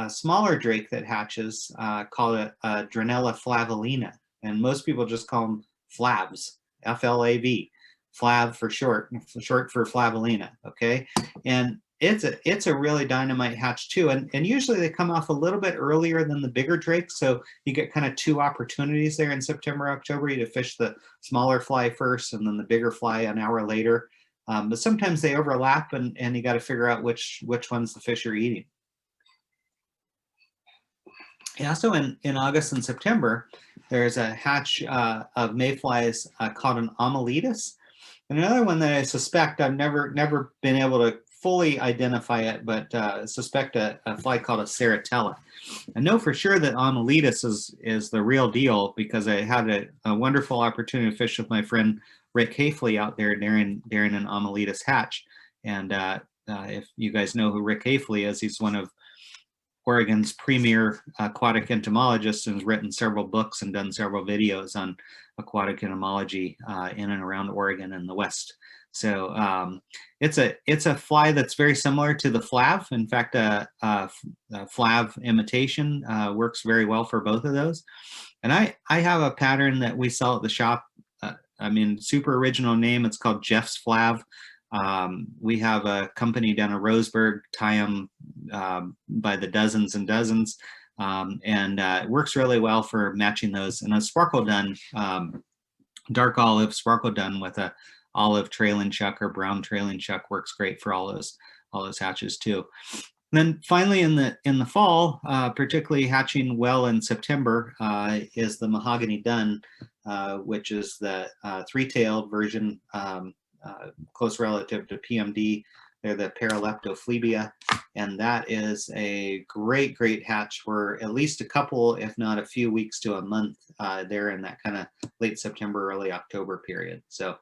smaller drake that hatches called a Dronella flavelina. And most people just call them flavs, F-L-A-V, flav for short for flavelina, okay? And it's a really dynamite hatch too. And usually they come off a little bit earlier than the bigger drakes. So you get kind of 2 opportunities there in September, October, you to fish the smaller fly first and then the bigger fly an hour later. But sometimes they overlap and you got to figure out which ones the fish are eating. Yeah, so in August and September, there's a hatch of mayflies called an Amelitas. And another one that I suspect, I've never been able to fully identify it, but suspect a fly called a Ceratella. I know for sure that Amelitas is the real deal because I had a wonderful opportunity to fish with my friend Rick Hafley out there during an Amelitas hatch. And if you guys know who Rick Hafley is, he's one of Oregon's premier aquatic entomologists and has written several books and done several videos on aquatic entomology in and around Oregon and the West. So it's a fly that's very similar to the flav. In fact, flav imitation works very well for both of those. And I have a pattern that we sell at the shop. Super original name. It's called Jeff's Flav. We have a company down in Roseburg, tie them by the dozens and dozens, and it works really well for matching those. And a Sparkle Dun, dark olive Sparkle Dun with a olive trailing chuck or brown trailing chuck works great for all those hatches too. And then finally in the fall, particularly hatching well in September, is the Mahogany Dun, which is the 3-tailed version, close relative to PMD. They're the Paraleptophlebia, and that is a great hatch for at least a couple, if not a few weeks to a month there in that kind of late September, early October period. So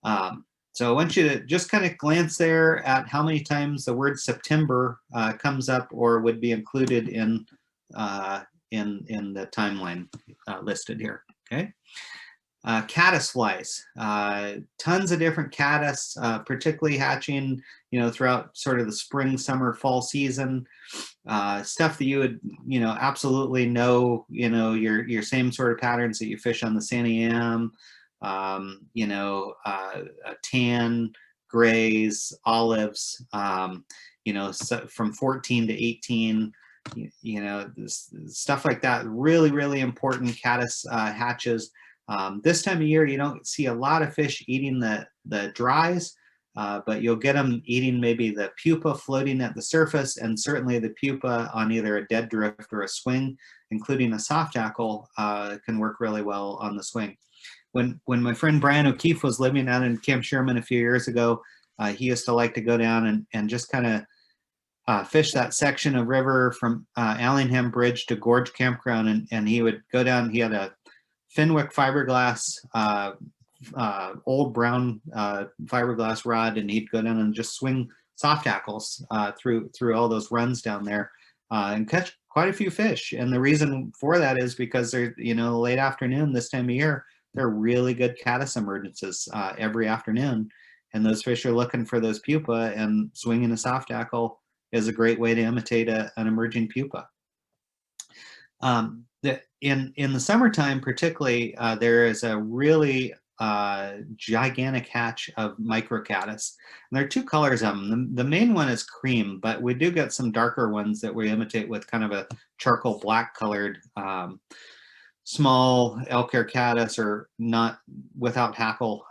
I want you to just kind of glance there at how many times the word September comes up or would be included in the timeline listed here, okay? Caddis flies, tons of different caddis, particularly hatching, throughout sort of the spring, summer, fall season. Stuff that you would, absolutely know, your same sort of patterns that you fish on the Santa Am, tan, grays, olives, from 14 to 18, stuff like that. Really important caddis hatches. This time of year, you don't see a lot of fish eating the dries, but you'll get them eating maybe the pupa floating at the surface, and certainly the pupa on either a dead drift or a swing, including a soft tackle, can work really well on the swing. When my friend Brian O'Keefe was living out in Camp Sherman a few years ago, he used to like to go down and just kind of fish that section of river from Allingham Bridge to Gorge Campground, and he would go down. He had a Fenwick fiberglass, old brown fiberglass rod, and he'd go down and just swing soft tackles through all those runs down there and catch quite a few fish. And the reason for that is because they're, late afternoon this time of year, they're really good caddis emergences every afternoon, and those fish are looking for those pupa, and swinging a soft tackle is a great way to imitate an emerging pupa. In the summertime, particularly, there is a really gigantic hatch of microcaddis. And there are two colors of them. The main one is cream, but we do get some darker ones that we imitate with kind of a charcoal black colored small elk hair caddis, or not without hackle,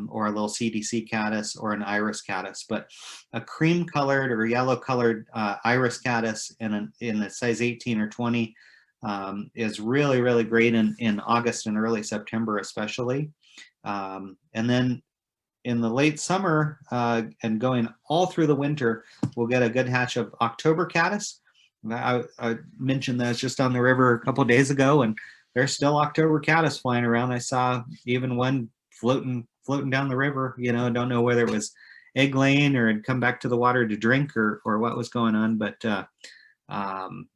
or a little CDC caddis, or an iris caddis. But a cream colored or yellow colored iris caddis in a size 18 or 20 is really, really great in August and early September especially. And then in the late summer and going all through the winter, we'll get a good hatch of October caddis. I mentioned that just on the river a couple of days ago, and there's still October caddis flying around. I saw even one floating down the river. Don't know whether it was egg laying or had come back to the water to drink or what was going on, but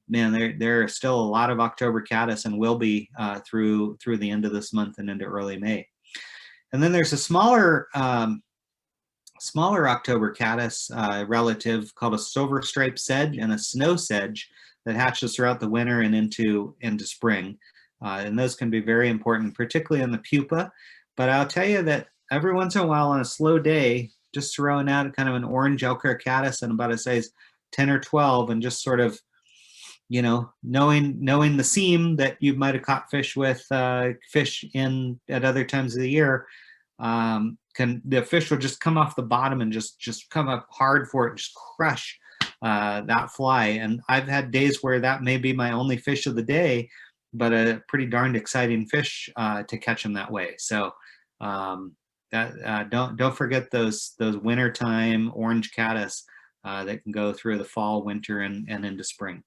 man, there are still a lot of October caddis, and will be through the end of this month and into early May. And then there's a smaller October caddis relative called a silver striped sedge and a snow sedge that hatches throughout the winter and into spring. And those can be very important, particularly in the pupa. But I'll tell you that every once in a while on a slow day, just throwing out kind of an orange elk hair caddis and about a size 10 or 12, and just sort of, knowing the seam that you might have caught fish with fish in at other times of the year, the fish will just come off the bottom and just come up hard for it, just crush that fly. And I've had days where that may be my only fish of the day, but a pretty darned exciting fish to catch them that way. So don't forget those wintertime orange caddis that can go through the fall, winter, and into spring.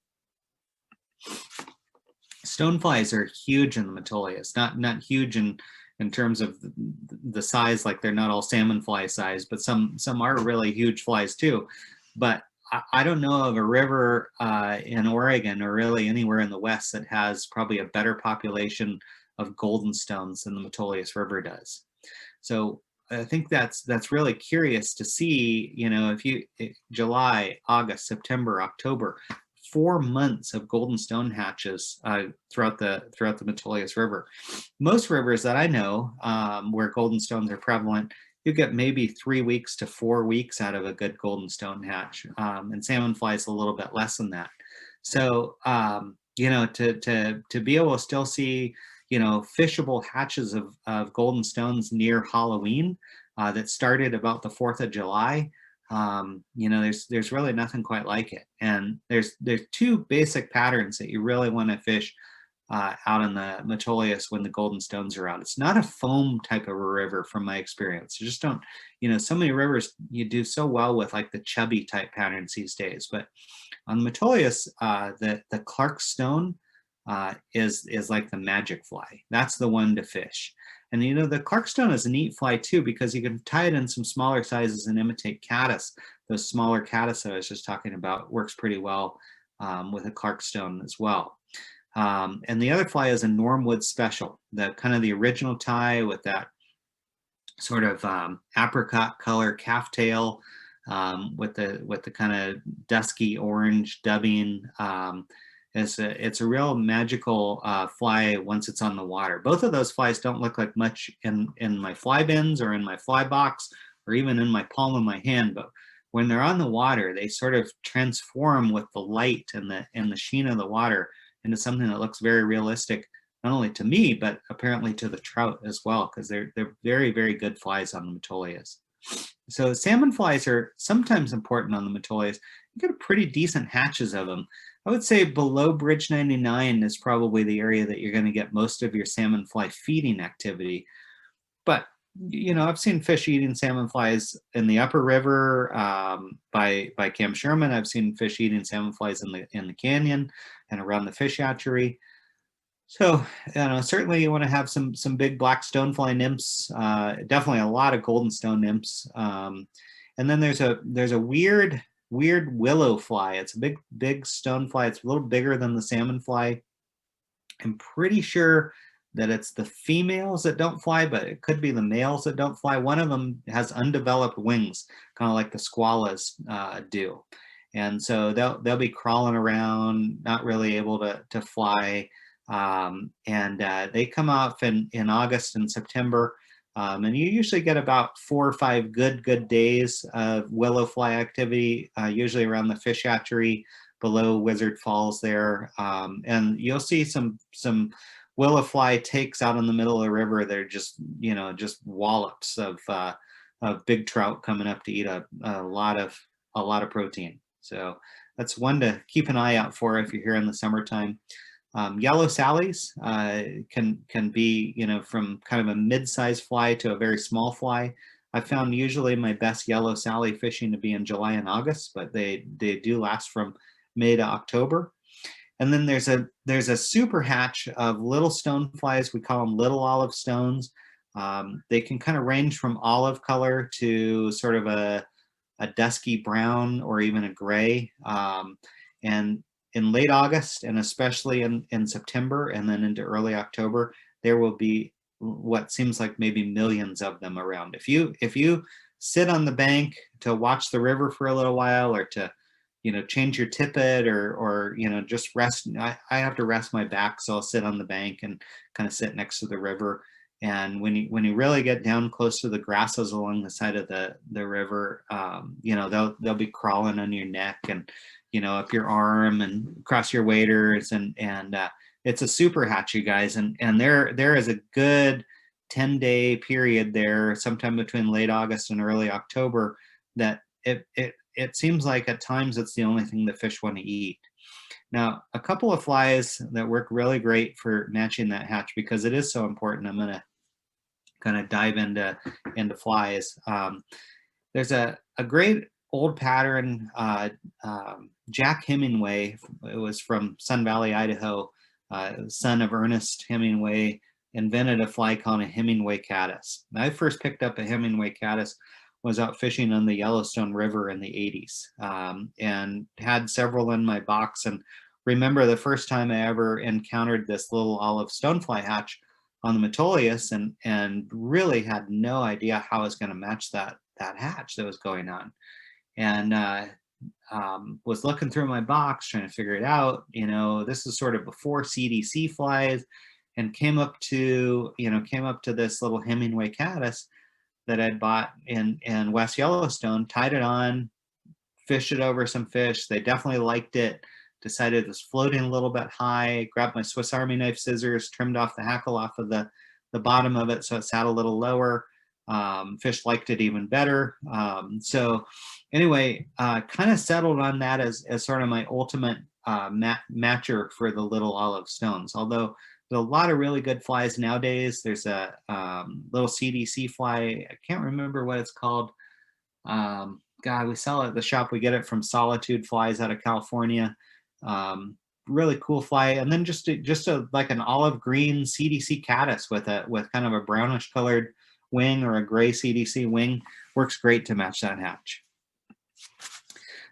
Stoneflies are huge in the Metolius. Not huge in terms of the size, like they're not all salmon fly size, but some are really huge flies too. But I don't know of a river in Oregon or really anywhere in the West that has probably a better population of golden stones than the Metolius River does. So I think that's really curious to see, if July, August, September, October, 4 months of golden stone hatches throughout the Metolius River. Most rivers that I know where golden stones are prevalent, you get maybe 3 weeks to 4 weeks out of a good golden stone hatch, and salmon flies a little bit less than that. So to be able to still see fishable hatches of golden stones near Halloween that started about the 4th of July. There's really nothing quite like it. And there's two basic patterns that you really want to fish out in the Metolius when the golden stones are out. It's not a foam type of a river from my experience. You just don't, so many rivers you do so well with like the chubby type patterns these days. But on the Metolius, the Clark stone is like the magic fly. That's the one to fish. And the Clarkstone is a neat fly too, because you can tie it in some smaller sizes and imitate caddis. Those smaller caddis that I was just talking about works pretty well with a Clarkstone as well. And the other fly is a Normwood Special, the kind of the original tie with that sort of apricot color calf tail with the kind of dusky orange dubbing. It's a real magical fly once it's on the water. Both of those flies don't look like much in my fly bins or in my fly box or even in my palm of my hand, but when they're on the water, they sort of transform with the light and the sheen of the water into something that looks very realistic, not only to me, but apparently to the trout as well, because they're very, very good flies on the Metolius. So salmon flies are sometimes important on the Metolius. You get pretty decent hatches of them. I would say below Bridge 99 is probably the area that you're going to get most of your salmon fly feeding activity. But I've seen fish eating salmon flies in the upper river by Camp Sherman. I've seen fish eating salmon flies in the canyon and around the fish hatchery. So, certainly you want to have some big black stonefly nymphs. Definitely a lot of golden stone nymphs. And then there's a weird willow fly. It's a big stonefly. It's a little bigger than the salmon fly. I'm pretty sure that it's the females that don't fly, but it could be the males that don't fly. One of them has undeveloped wings, kind of like the squallas do. And so they'll be crawling around, not really able to fly. They come off in August and September. And you usually get about 4 or 5 good days of willow fly activity, usually around the fish hatchery below Wizard Falls there. And you'll see some willow fly takes out in the middle of the river. They're just wallops of big trout coming up to eat a lot of protein. So that's one to keep an eye out for if you're here in the summertime. Yellow sallies can be, from kind of a mid-sized fly to a very small fly. I found usually my best yellow sally fishing to be in July and August, but they do last from May to October. And then there's a super hatch of little stoneflies. We call them little olive stones. They can kind of range from olive color to sort of a dusky brown or even a gray. And in late August and especially in September and then into early October, there will be what seems like maybe millions of them around. If you sit on the bank to watch the river for a little while, or to change your tippet, or just rest. I have to rest my back, so I'll sit on the bank and kind of sit next to the river. And when you really get down close to the grasses along the side of the river, they'll be crawling on your neck and up your arm and across your waders, and it's a super hatch, you guys. And there is a good 10-day period there, sometime between late August and early October, that it seems like at times it's the only thing the fish want to eat. Now, a couple of flies that work really great for matching that hatch, because it is so important. I'm going to kind of dive into flies. There's a great old pattern. Jack Hemingway, it was from Sun Valley, Idaho, son of Ernest Hemingway, invented a fly called a Hemingway caddis. I first picked up a Hemingway caddis was out fishing on the Yellowstone River in the 80s, and had several in my box. And remember the first time I ever encountered this little olive stonefly hatch on the Metolius, and really had no idea how I was going to match that hatch that was going on. And was looking through my box trying to figure it out. This is sort of before CDC flies, and came up to this little Hemingway caddis that I'd bought in West Yellowstone, tied it on, fished it over some fish. They definitely liked it. Decided it was floating a little bit high, grabbed my Swiss Army knife scissors, trimmed off the hackle off of the bottom of it so it sat a little lower. Fish liked it even better. So anyway, kind of settled on that as sort of my ultimate matcher for the little olive stones. Although there's a lot of really good flies nowadays. There's a little CDC fly. I can't remember what it's called. God, we sell it at the shop. We get it from Solitude Flies out of California. Really cool fly. And then just like an olive green CDC caddis with kind of a brownish colored wing, or a gray CDC wing, works great to match that hatch.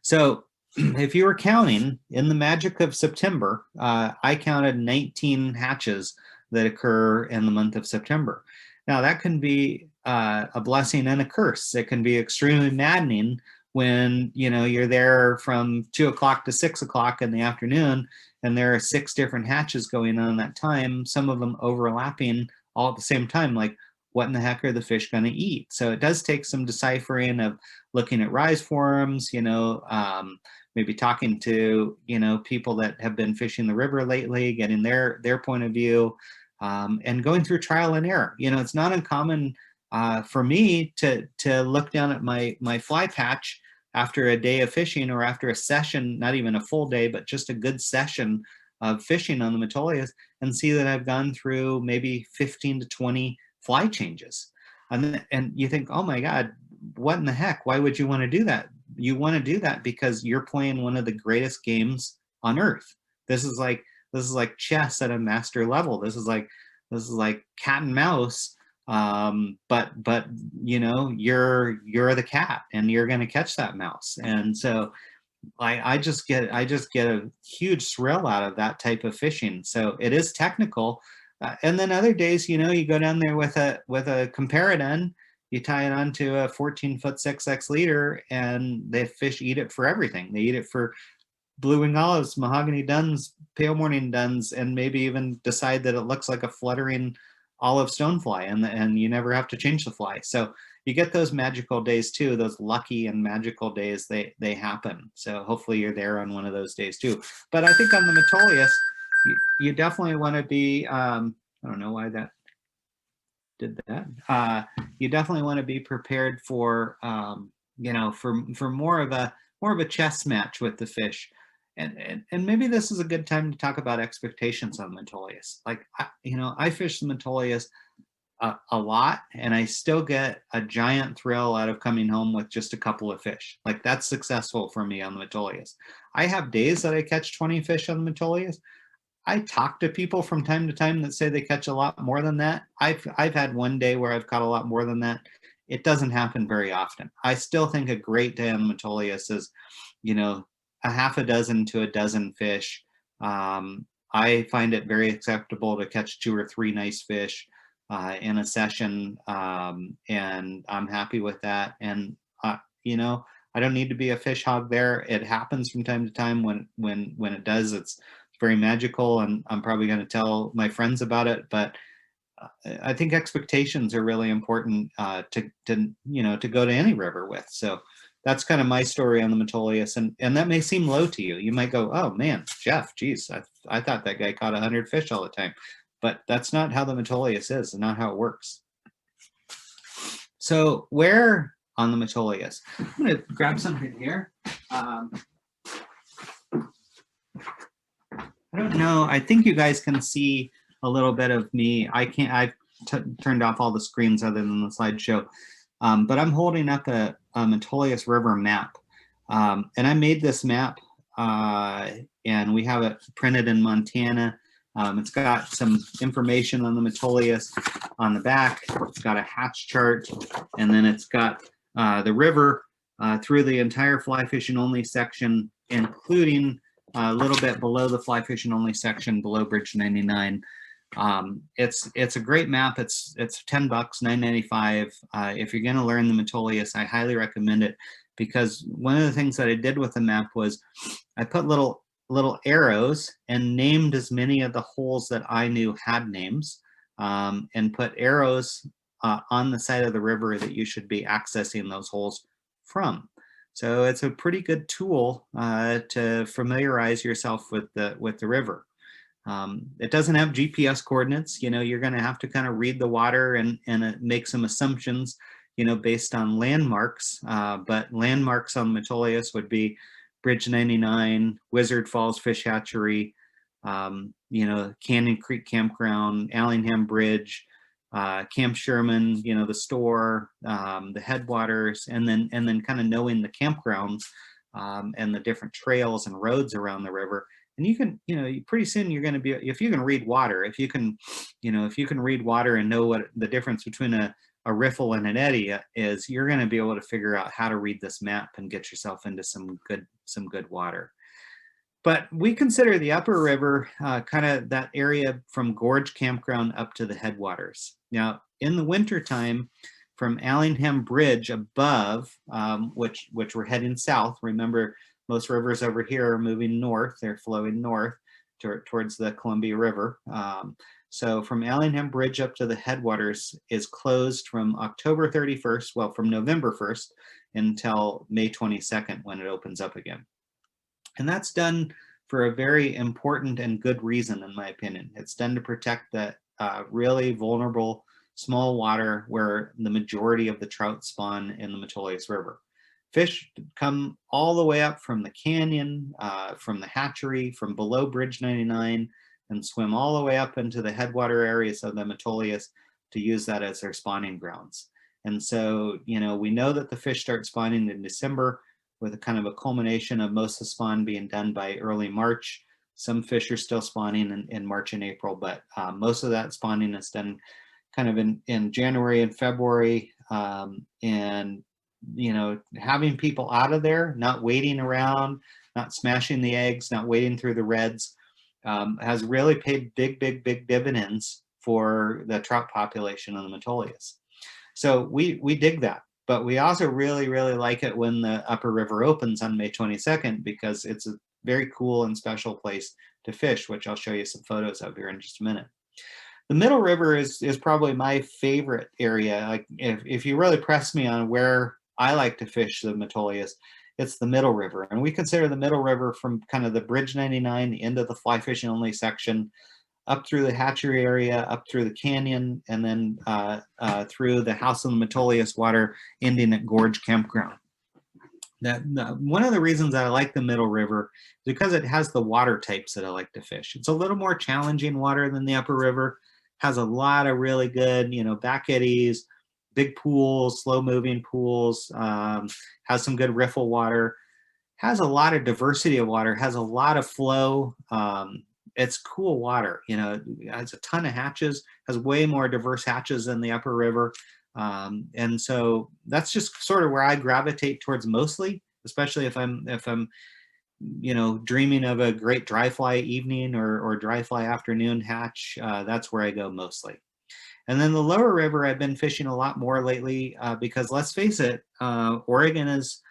So if you were counting in the magic of September, I counted 19 hatches that occur in the month of September. Now that can be a blessing and a curse. It can be extremely maddening when you're there from 2 o'clock to 6 o'clock in the afternoon, and there are 6 different hatches going on that time, some of them overlapping all at the same time. Like, what in the heck are the fish going to eat? So it does take some deciphering of looking at rise forums, maybe talking to, people that have been fishing the river lately, getting their point of view, and going through trial and error. It's not uncommon for me to look down at my fly patch after a day of fishing, or after a session, not even a full day, but just a good session of fishing on the Metolius, and see that I've gone through maybe 15 to 20 fly changes. And you think, oh my God, what in the heck? Why would you want to do that? You want to do that because you're playing one of the greatest games on earth. This is like chess at a master level. This is like cat and mouse. But you're the cat and you're going to catch that mouse. And so I just get a huge thrill out of that type of fishing. So it is technical. And then other days, you go down there with a Perin, you tie it onto a 14-foot 6X leader, and the fish eat it for everything. They eat it for blue-winged olives, mahogany duns, pale morning duns, and maybe even decide that it looks like a fluttering olive stonefly, and you never have to change the fly. So you get those magical days too, those lucky and magical days, they happen. So hopefully you're there on one of those days too. But I think on the Metolius, you definitely want to be, I don't know why that did that. You definitely want to be prepared for, for more of a chess match with the fish. And maybe this is a good time to talk about expectations on Metolius. Like, I fish the Metolius a lot, and I still get a giant thrill out of coming home with just a couple of fish. Like, that's successful for me on the Metolius. I have days that I catch 20 fish on the Metolius. I talk to people from time to time that say they catch a lot more than that. I've had one day where I've caught a lot more than that. It doesn't happen very often. I still think a great day on the Metolius is, a half a dozen to a dozen fish. I find it very acceptable to catch 2 or 3 nice fish in a session, and I'm happy with that. And I don't need to be a fish hog there. It happens from time to time. When it does, it's very magical, and I'm probably going to tell my friends about it. But I think expectations are really important to go to any river with. So that's kind of my story on the Metolius, and that may seem low to you. You might go, oh man, Jeff, geez, I thought that guy caught 100 fish all the time. But that's not how the Metolius is, and not how it works. So where on the Metolius? I'm going to grab something here. I don't know. I think you guys can see a little bit of me. I can't. I've turned off all the screens other than the slideshow. But I'm holding up a Metolius River map. And I made this map, and we have it printed in Montana. It's got some information on the Metolius on the back. It's got a hatch chart, and then it's got the river through the entire fly fishing only section, including a little bit below the fly fishing only section, below Bridge 99. It's a great map. It's $10, $9.95. If you're going to learn the Metolius, I highly recommend it, because one of the things that I did with the map was I put little arrows and named as many of the holes that I knew had names, and put arrows on the side of the river that you should be accessing those holes from. So it's a pretty good tool to familiarize yourself with the river. It doesn't have GPS coordinates. You're going to have to kind of read the water and make some assumptions, based on landmarks. But landmarks on Metolius would be Bridge 99, Wizard Falls Fish Hatchery, Canyon Creek Campground, Allingham Bridge, Camp Sherman, the store, the headwaters, and then kind of knowing the campgrounds and the different trails and roads around the river. And you can, pretty soon you're going to be, if you can read water, if you can read water and know what the difference between a riffle and an eddy is, you're going to be able to figure out how to read this map and get yourself into some good water. But we consider the upper river kind of that area from Gorge Campground up to the headwaters. Now, in the wintertime, from Allingham Bridge above, which we're heading south, remember, most rivers over here are moving north. They're flowing north towards the Columbia River. So from Allingham Bridge up to the headwaters is closed from October 31st, well, from November 1st until May 22nd when it opens up again. And that's done for a very important and good reason, in my opinion. It's done to protect that really vulnerable small water where the majority of the trout spawn in the Metolius River. Fish come all the way up from the canyon, from the hatchery, from below Bridge 99, and swim all the way up into the headwater areas of the Metolius to use that as their spawning grounds. And so, we know that the fish start spawning in December, with a kind of a culmination of most of the spawn being done by early March. Some fish are still spawning in March and April, but most of that spawning is done kind of in January and February. And, having people out of there, not waiting around, not smashing the eggs, not waiting through the reds, has really paid big dividends for the trout population on the Metolius. So we dig that. But we also really like it when the upper river opens on May 22nd, because it's a very cool and special place to fish, which I'll show you some photos of here in just a minute. The middle river is probably my favorite area. Like if you really press me on where I like to fish the Metolius, it's the middle river. And we consider the middle river from kind of the Bridge 99, the end of the fly fishing only section, up through the hatchery area, up through the canyon, and then through the House of the Metolius water, ending at Gorge Campground. One of the reasons that I like the middle river is because it has the water types that I like to fish. It's a little more challenging water than the upper river, has a lot of really good, back eddies, big pools, slow moving pools, has some good riffle water, has a lot of diversity of water, has a lot of flow. It's cool water, it has a ton of hatches, has way more diverse hatches than the upper river. And so that's just sort of where I gravitate towards mostly, especially if I'm dreaming of a great dry fly evening or dry fly afternoon hatch. That's where I go mostly. And then the lower river, I've been fishing a lot more lately because let's face it, Oregon is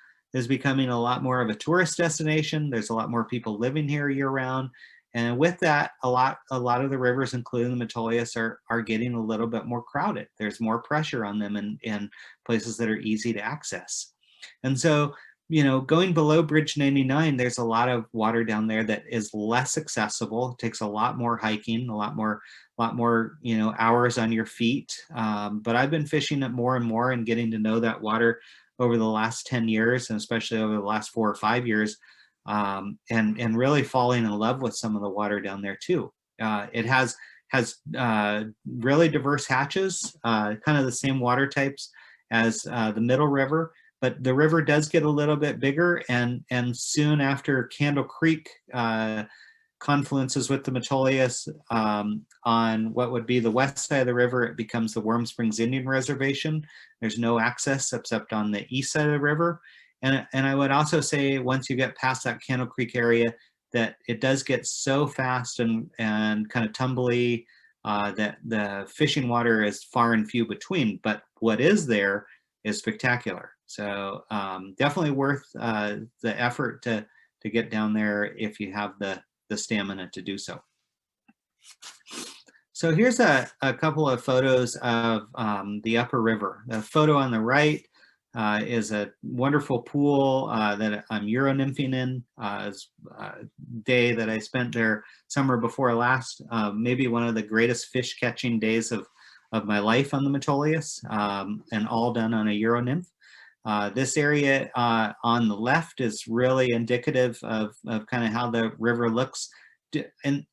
becoming a lot more of a tourist destination. There's a lot more people living here year round. And with that, a lot of the rivers, including the Metolius, are getting a little bit more crowded. There's more pressure on them in places that are easy to access. And so, going below Bridge 99, there's a lot of water down there that is less accessible. It takes a lot more hiking, a lot more hours on your feet. But I've been fishing it more and more and getting to know that water over the last 10 years, and especially over the last 4 or 5 years. And really falling in love with some of the water down there too. It has really diverse hatches, kind of the same water types as the middle river, but the river does get a little bit bigger, and soon after Candle Creek confluences with the Metolius on what would be the west side of the river, it becomes the Warm Springs Indian Reservation. There's no access except on the east side of the river. And I would also say once you get past that Candle Creek area, that it does get so fast and kind of tumbly that the fishing water is far and few between. But what is there is spectacular. So definitely worth the effort to get down there if you have the stamina to do so. So here's a couple of photos of the upper river. The photo on the right is a wonderful pool that I'm Euro-nymphing in. It's a day that I spent there summer before last, maybe one of the greatest fish catching days of my life on the Metolius, and all done on a Euro-nymph. This area on the left is really indicative of kind of how the river looks. And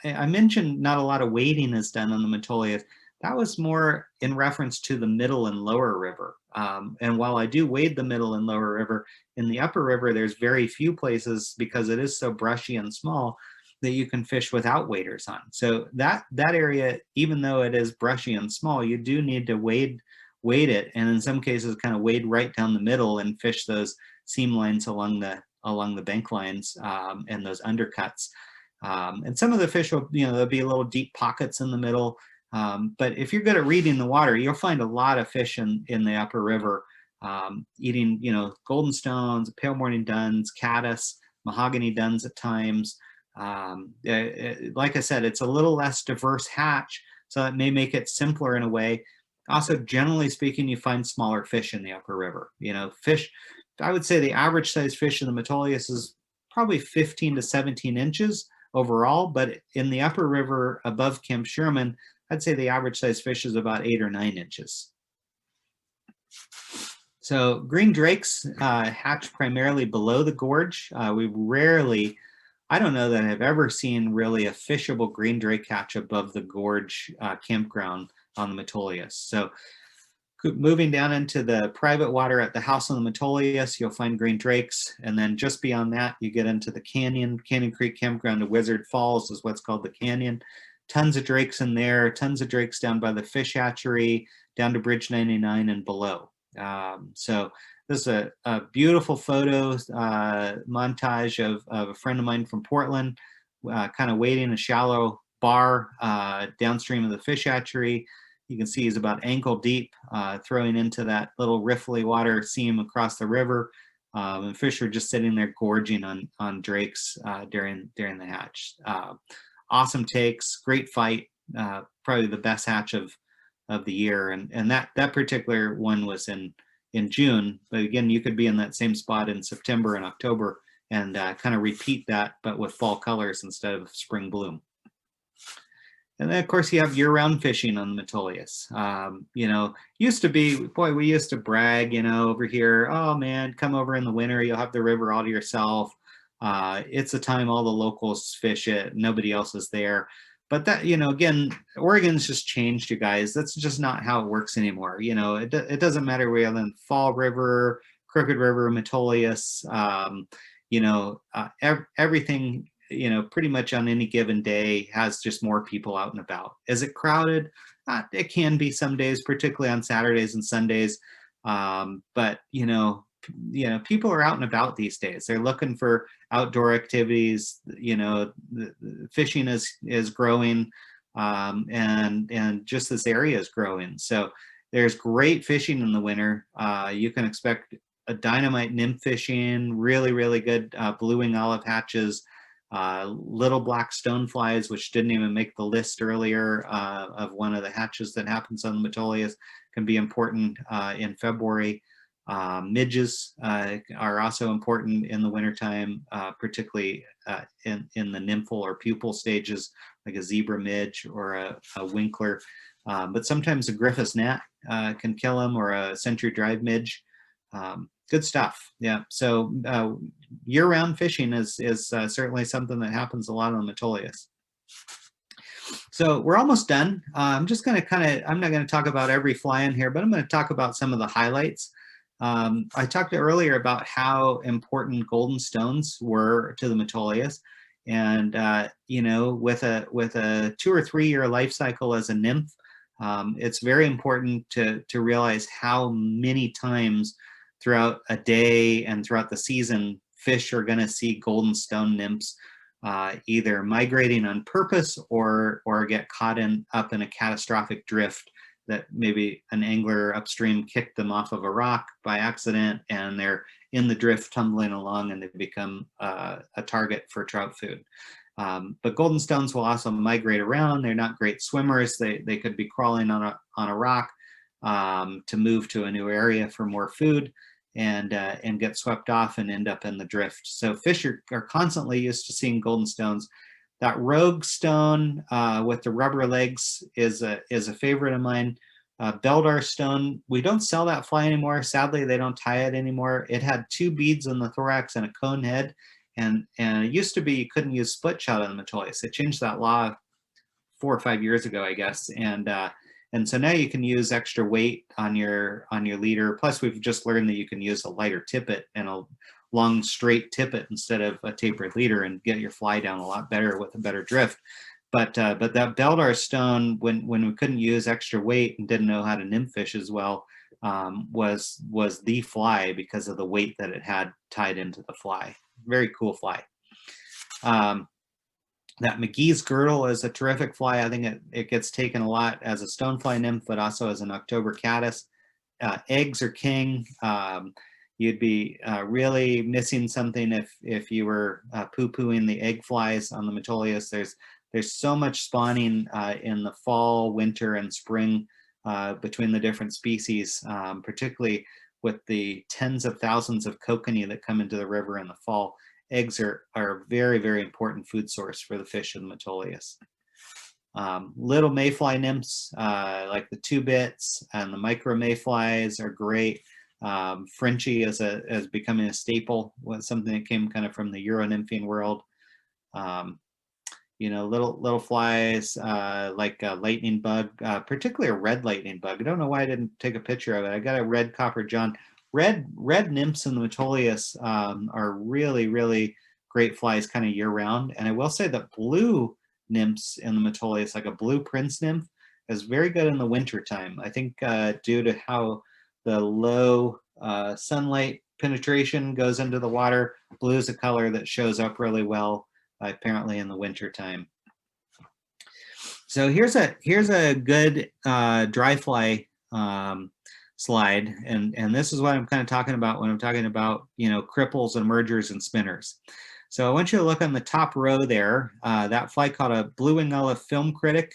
I mentioned not a lot of wading is done on the Metolius. That was more in reference to the middle and lower river. And while I do wade the middle and lower river, in the upper river, there's very few places, because it is so brushy and small, that you can fish without waders on. So that area, even though it is brushy and small, you do need to wade it, and in some cases kind of wade right down the middle and fish those seam lines along the bank lines and those undercuts. And some of the fish will, there'll be little deep pockets in the middle. But if you're good at reading the water, you'll find a lot of fish in the upper river, eating, golden stones, pale morning duns, caddis, mahogany duns at times. Like I said, it's a little less diverse hatch, so that may make it simpler in a way. Also, generally speaking, you find smaller fish in the upper river. Fish, I would say the average size fish in the Metolius is probably 15 to 17 inches overall, but in the upper river above Camp Sherman, I'd say the average size fish is about 8 or 9 inches. So green drakes hatch primarily below the gorge. We rarely, I don't know that I've ever seen really a fishable green drake hatch above the gorge campground on the Metolius. So Moving down into the private water at the House on the Metolius, you'll find green drakes. And then just beyond that, you get into the Canyon Creek Campground to Wizard Falls is what's called the Canyon. Tons of drakes in there, tons of drakes down by the fish hatchery, down to Bridge 99 and below. So this is a beautiful photo montage of a friend of mine from Portland, kind of wading a shallow bar downstream of the fish hatchery. You can see he's about ankle deep, throwing into that little riffly water seam across the river. And fish are just sitting there gorging on drakes during the hatch. Awesome takes, great fight, probably the best hatch of the year. And that particular one was in June, but again, you could be in that same spot in September and October and kind of repeat that, but with fall colors instead of spring bloom. And then, of course, you have year-round fishing on the Metolius. You know, used to be, boy, we used to brag, you know, over here, oh man, come over in the winter, you'll have the river all to yourself. It's a time all the locals fish it, nobody else is there. But that, you know, again, Oregon's just changed, you guys. That's just not how it works anymore. You know, it doesn't matter whether in Fall River, Crooked River, Metolius, you know, everything, you know, pretty much on any given day has just more people out and about. Is it crowded? It can be some days, particularly on Saturdays and Sundays. But, you know, people are out and about these days. They're looking for outdoor activities. You know, the fishing is growing, and just this area is growing. So there's great fishing in the winter. You can expect a dynamite nymph fishing, really, really good blue wing olive hatches, little black stoneflies, which didn't even make the list earlier, of one of the hatches that happens on the Metolius, can be important in February. Midges are also important in the wintertime, particularly in the nymphal or pupal stages, like a zebra midge or a winkler. But sometimes a Griffith's gnat can kill them, or a Century Drive midge. Good stuff. Yeah. So year-round fishing is certainly something that happens a lot on the Metolius. So we're almost done. I'm just going to I'm not going to talk about every fly in here, but I'm going to talk about some of the highlights. I talked earlier about how important golden stones were to the Metolius, and you know, with a 2 or 3 year life cycle as a nymph, it's very important to realize how many times throughout a day and throughout the season fish are going to see golden stone nymphs either migrating on purpose or get caught up in a catastrophic drift that maybe an angler upstream kicked them off of a rock by accident, and they're in the drift tumbling along, and they become a target for trout food. But golden stones will also migrate around. They're not great swimmers. They could be crawling on a rock to move to a new area for more food, and get swept off and end up in the drift. So fish are constantly used to seeing golden stones. That rogue stone with the rubber legs is a favorite of mine. Beldar stone, we don't sell that fly anymore. Sadly, they don't tie it anymore. It had 2 beads in the thorax and a cone head, and it used to be you couldn't use split shot on the Metolius. They changed that law 4 or 5 years ago, I guess, and so now you can use extra weight on your leader. Plus, we've just learned that you can use a lighter tippet and a long straight tippet instead of a tapered leader, and get your fly down a lot better with a better drift. But that Beldar stone, when we couldn't use extra weight and didn't know how to nymph fish as well, was the fly because of the weight that it had tied into the fly. Very cool fly. That McGee's girdle is a terrific fly. I think it gets taken a lot as a stonefly nymph, but also as an October caddis. Eggs are king. You'd be really missing something if you were poo-pooing the egg flies on the Metolius. There's so much spawning in the fall, winter, and spring between the different species, particularly with the tens of thousands of kokanee that come into the river in the fall. Eggs are a very, very important food source for the fish in the Metolius. Little mayfly nymphs like the 2-bits and the micro mayflies are great. Frenchie is becoming a staple, was something that came kind of from the Euro nymphing world. little flies like a lightning bug, particularly a red lightning bug. I don't know why I didn't take a picture of it. I got a red copper john. Red nymphs in the Metolius are really, really great flies kind of year round. And I will say that blue nymphs in the Metolius, like a blue prince nymph, is very good in the winter time. I think due to how the low sunlight penetration goes into the water, blue is a color that shows up really well apparently in the winter time. So here's a good dry fly slide, and this is what I'm kind of talking about when I'm talking about cripples and mergers and spinners. So I want you to look on the top row there. That fly called a blue wing olive film critic,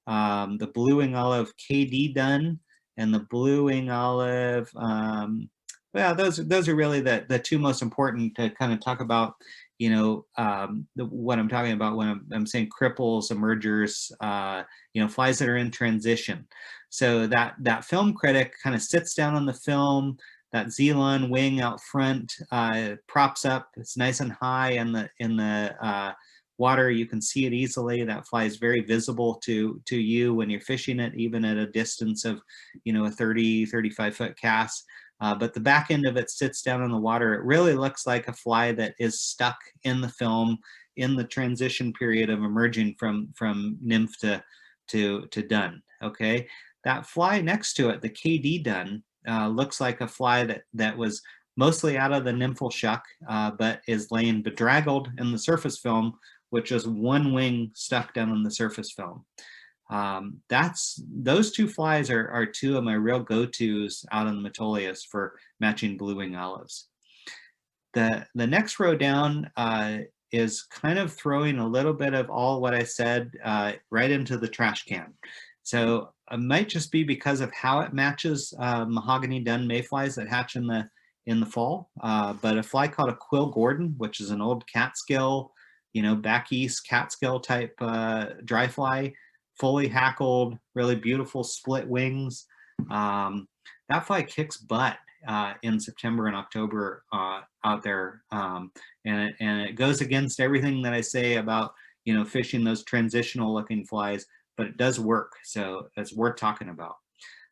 the blue wing olive KD Dunn, and the blue wing olive. Well, those are really the two most important to kind of talk about. What I'm talking about when I'm saying cripples, emergers, flies that are in transition. So that film critic kind of sits down on the film. That Zelon wing out front props up. It's nice and high in the water. You can see it easily. That fly is very visible to you when you're fishing it, even at a distance of a 30, 35 foot cast. But the back end of it sits down in the water. It really looks like a fly that is stuck in the film in the transition period of emerging from nymph to dun. Okay, that fly next to it, the KD Dun, looks like a fly that was mostly out of the nymphal shuck, but is laying bedraggled in the surface film, which is one wing stuck down in the surface film. Those two flies are two of my real go-tos out in the Metolius for matching blue wing olives. The next row down is kind of throwing a little bit of all what I said right into the trash can. So it might just be because of how it matches mahogany dun mayflies that hatch in the fall. But a fly called a Quill Gordon, which is an old catskill, back east catskill type dry fly, fully hackled, really beautiful split wings. That fly kicks butt in September and October out there, and it goes against everything that I say about fishing those transitional looking flies, but it does work, so it's worth talking about.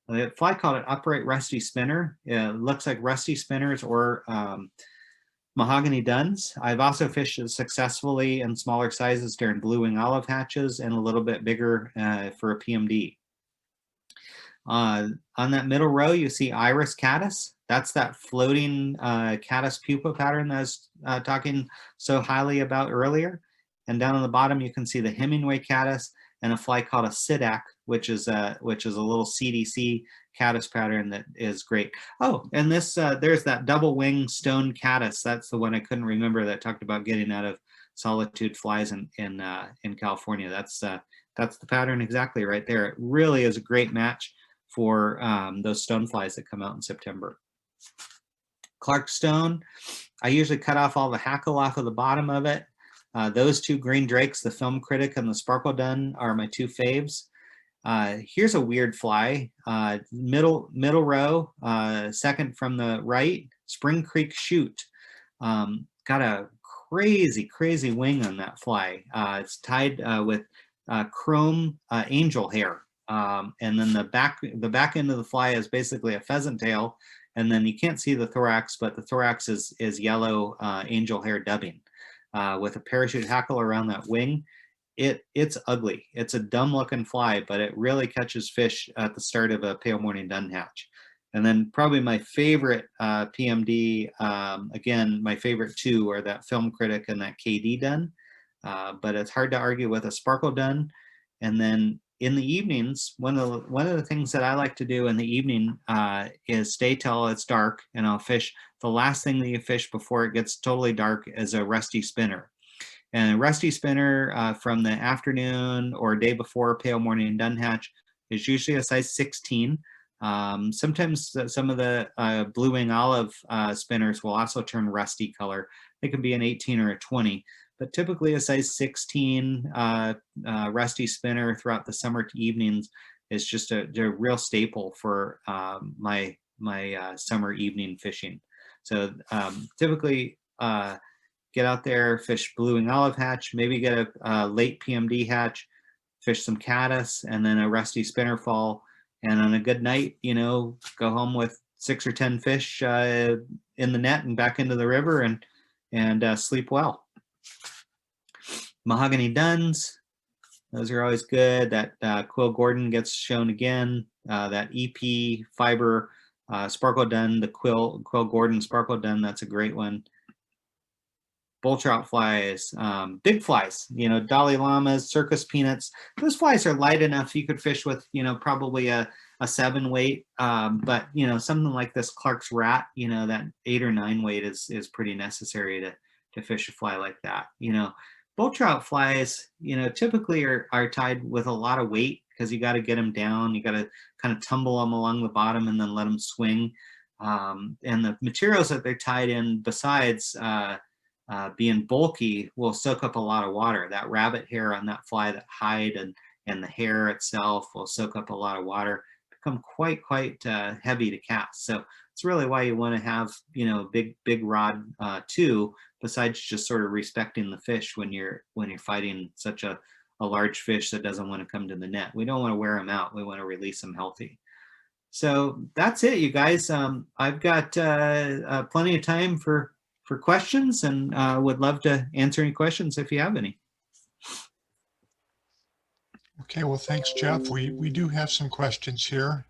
The fly called an upright rusty spinner. It looks like rusty spinners or mahogany duns. I've also fished it successfully in smaller sizes during blue wing olive hatches and a little bit bigger for a PMD. On that middle row, you see iris caddis. That's that floating caddis pupa pattern that I was talking so highly about earlier. And down on the bottom, you can see the Hemingway caddis and a fly called a Sidak, which is a little CDC caddis pattern that is great. Oh, and this there's that double wing stone caddis. That's the one I couldn't remember that talked about getting out of solitude flies in California. That's the pattern exactly right there. It really is a great match for those stone flies that come out in September. Clark stone, I usually cut off all the hackle off of the bottom of it. Those two green drakes, the film critic and the sparkle dun, are my two faves. Here's a weird fly, middle row, second from the right, Spring Creek shoot. Got a crazy wing on that fly. It's tied with chrome angel hair, and then the back end of the fly is basically a pheasant tail, and then you can't see the thorax, but the thorax is yellow angel hair dubbing with a parachute hackle around that wing. It's ugly. It's a dumb looking fly, but it really catches fish at the start of a pale morning dun hatch. And then probably my favorite PMD, again, my favorite two are that film critic and that KD dun, but it's hard to argue with a sparkle dun. And then in the evenings, one of the things that I like to do in the evening is stay till it's dark, and I'll fish. The last thing that you fish before it gets totally dark is a rusty spinner. And a rusty spinner from the afternoon or day before pale morning dun hatch is usually a size 16. Sometimes some of the blue wing olive spinners will also turn rusty color. They can be an 18 or a 20, but typically a size 16 rusty spinner throughout the summer evenings is just a real staple for my summer evening fishing. So typically get out there, fish blue and olive hatch, maybe get a late PMD hatch, fish some caddis, and then a rusty spinner fall. And on a good night, you know, go home with 6 or 10 fish in the net and back into the river and sleep well. Mahogany duns, those are always good. That Quill Gordon gets shown again. That EP fiber sparkle dun, the Quill Gordon sparkle dun, that's a great one. Bull trout flies, big flies, you know, Dalai Lamas, circus peanuts. Those flies are light enough you could fish with, you know, probably a 7 weight. But, you know, something like this Clark's rat, you know, that 8 or 9 weight is pretty necessary to fish a fly like that. You know, bull trout flies, you know, typically are tied with a lot of weight because you got to get them down. You got to kind of tumble them along the bottom and then let them swing. And the materials that they're tied in, besides being bulky, will soak up a lot of water. That rabbit hair on that fly, that hide and the hair itself will soak up a lot of water, become quite heavy to cast. So it's really why you want to have, you know, big rod too, besides just sort of respecting the fish when you're fighting such a large fish that doesn't want to come to the net. We don't want to wear them out. We want to release them healthy. So that's it, you guys. I've got plenty of time for questions, and would love to answer any questions if you have any. Okay, well, thanks, Jeff. We do have some questions here.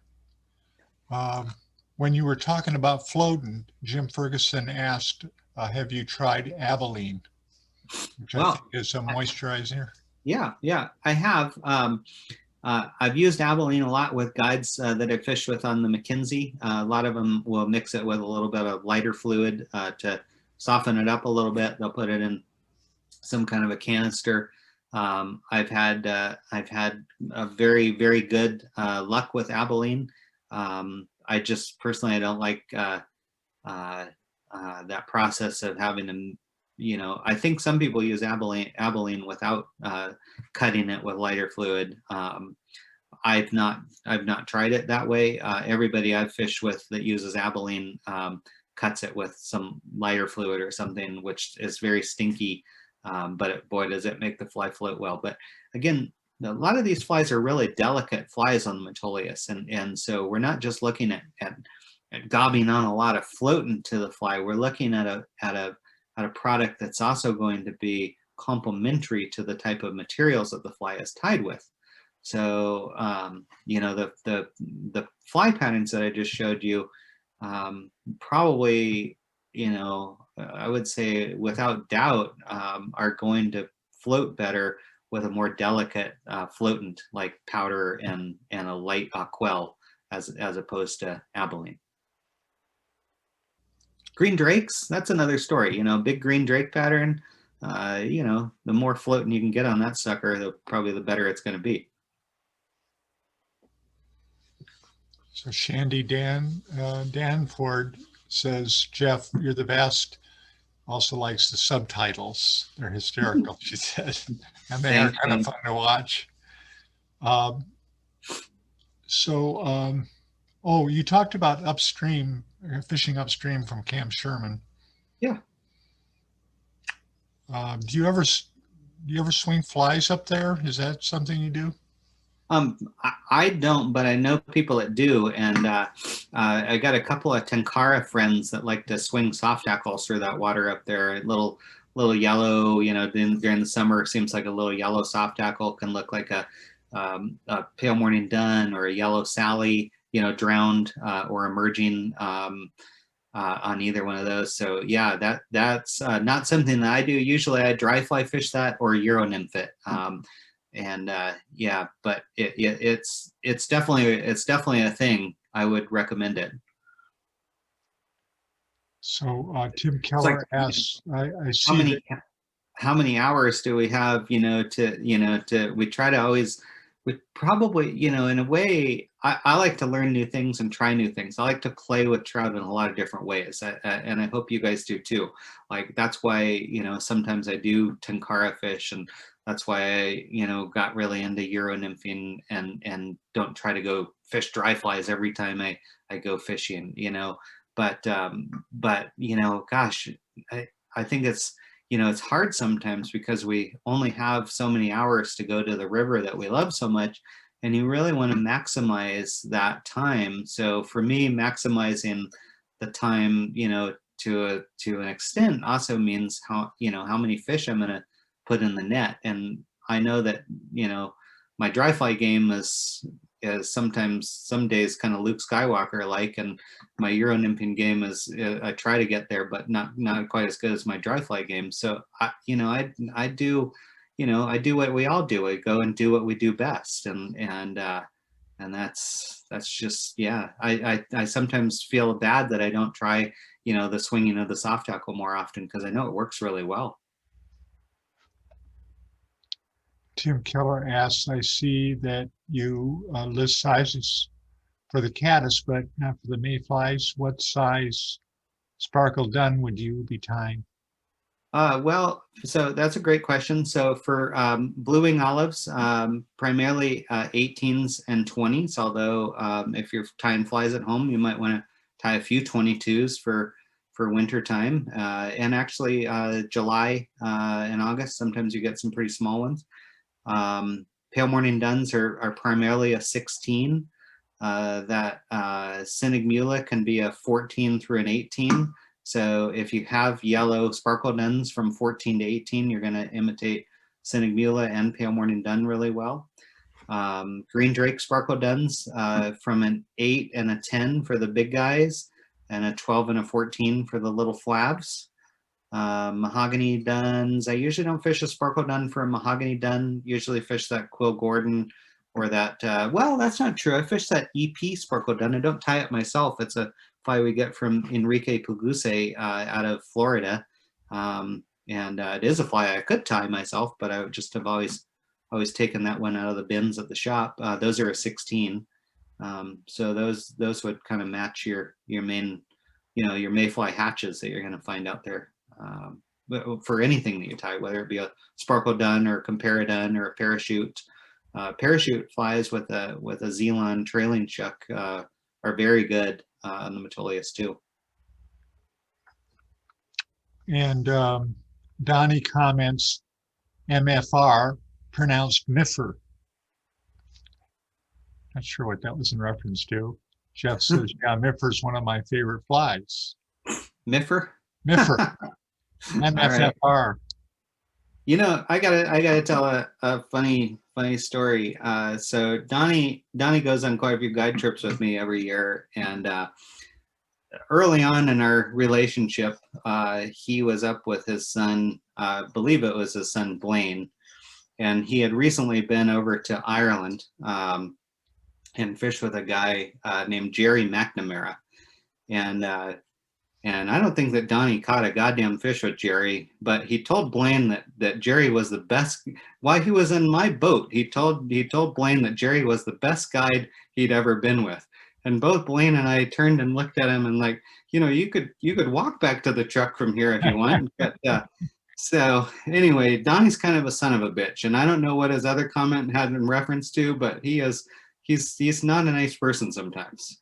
When you were talking about floating, Jim Ferguson asked, have you tried Abilene, which I think is a moisturizer? Yeah, I have. I've used Abilene a lot with guides that I fish with on the McKenzie. A lot of them will mix it with a little bit of lighter fluid to soften it up a little bit. They'll put it in some kind of a canister. I've had a very good luck with Abilene. I just personally, I don't like that process of having them. You know, I think some people use Abilene without cutting it with lighter fluid. I've not tried it that way. Everybody I've fished with that uses Abilene cuts it with some lighter fluid or something, which is very stinky. But boy, does it make the fly float well. But again, a lot of these flies are really delicate flies on the Metolius, and so we're not just looking at gobbing on a lot of float into the fly. We're looking at a product that's also going to be complementary to the type of materials that the fly is tied with. So you know, the fly patterns that I just showed you, probably, you know, I would say without doubt are going to float better with a more delicate floatant like powder and a light aquel as opposed to Abilene. Green drakes, that's another story. You know, big green drake pattern, you know, the more floating you can get on that sucker, probably the better it's going to be. So Shandy Danford says, Jeff, you're the best. Also likes the subtitles. They're hysterical, she said. And they are kind of fun to watch. Oh, you talked about upstream, fishing upstream from Camp Sherman. Yeah. Do you ever swing flies up there? Is that something you do? I don't, but I know people that do, and I got a couple of Tenkara friends that like to swing soft tackles through that water up there. Little yellow, you know, during the summer, it seems like a little yellow soft tackle can look like a pale morning dun or a yellow Sally, you know, drowned or emerging on either one of those. So yeah, that's not something that I do. Usually I dry fly fish that or Euro nymph it. Yeah, but it's definitely a thing. I would recommend it. So Tim Keller asks, I see how many hours do we have, you know, we try to always, we probably, you know, in a way, I like to learn new things and try new things. I like to play with trout in a lot of different ways. And I hope you guys do too. Like, that's why, you know, sometimes I do Tenkara fish, and that's why I, you know, got really into Euro nymphing and don't try to go fish dry flies every time I go fishing, you know. But you know, gosh, I think it's, you know, it's hard sometimes because we only have so many hours to go to the river that we love so much, and you really want to maximize that time. So for me, maximizing the time, you know, to an extent also means how, you know, how many fish I'm going to put in the net. And I know that, you know, my dry fly game is sometimes, some days, kind of Luke Skywalker like, and my Euro Nymphian game is, I try to get there, but not quite as good as my dry fly game. So you know, I do, you know, I do what we all do. I go and do what we do best, and that's just, yeah. I sometimes feel bad that I don't try, you know, the swinging of the soft tackle more often, because I know it works really well. Tim Keller asks, I see that you list sizes for the caddis, but not for the mayflies. What size sparkle dun would you be tying? Well, so that's a great question. So for blue-wing olives, primarily 18s and 20s, although if you're tying flies at home, you might want to tie a few 22s for winter time. And actually July and August, sometimes you get some pretty small ones. Pale morning duns are primarily a 16. That Sinigmula can be a 14 through an 18. So if you have yellow sparkle duns from 14 to 18, you're going to imitate Sinigmula and pale morning dun really well. Green drake sparkle duns from an 8 and a 10 for the big guys, and a 12 and a 14 for the little flabs. Mahogany duns, I usually don't fish a sparkle dun for a mahogany dun. Usually fish that Quill Gordon or that, well, that's not true. I fish that EP sparkle dun. I don't tie it myself. It's a fly we get from Enrique Puguse out of Florida. And it is a fly I could tie myself, but I would just have always taken that one out of the bins at the shop. Those are a 16. So those would kind of match your main, you know, your mayfly hatches that you're going to find out there. For anything that you tie, whether it be a sparkle dun or a comparadun or a parachute. Parachute flies with a Zelon trailing chuck are very good on the Metolius too. And Donnie comments, MFR, pronounced Miffer. Not sure what that was in reference to. Jeff says, yeah, Miffer's one of my favorite flies. Miffer? Miffer. MFFR. Right. You know, I gotta tell a funny story. So Donnie goes on quite a few guide trips with me every year, and early on in our relationship, he was up with his son, I believe it was his son Blaine, and he had recently been over to Ireland and fished with a guy named Jerry McNamara, and I don't think that Donnie caught a goddamn fish with Jerry, but he told Blaine that Jerry was the best. While he was in my boat, he told Blaine that Jerry was the best guide he'd ever been with. And both Blaine and I turned and looked at him and like, you know, you could walk back to the truck from here if you want. But, so anyway, Donnie's kind of a son of a bitch, and I don't know what his other comment had in reference to, but he's not a nice person sometimes.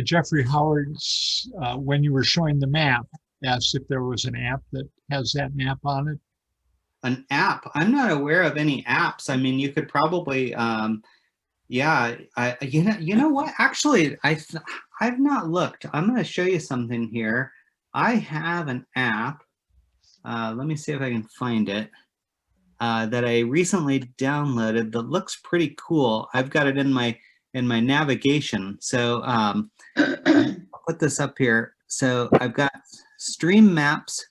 Jeffrey Howard, when you were showing the map, asked if there was an app that has that map on it. An app? I'm not aware of any apps. I mean, you could probably, yeah. You know what? Actually, I've not looked. I'm going to show you something here. I have an app. Let me see if I can find it. That I recently downloaded that looks pretty cool. I've got it in my navigation. So I'll put this up here. So I've got stream maps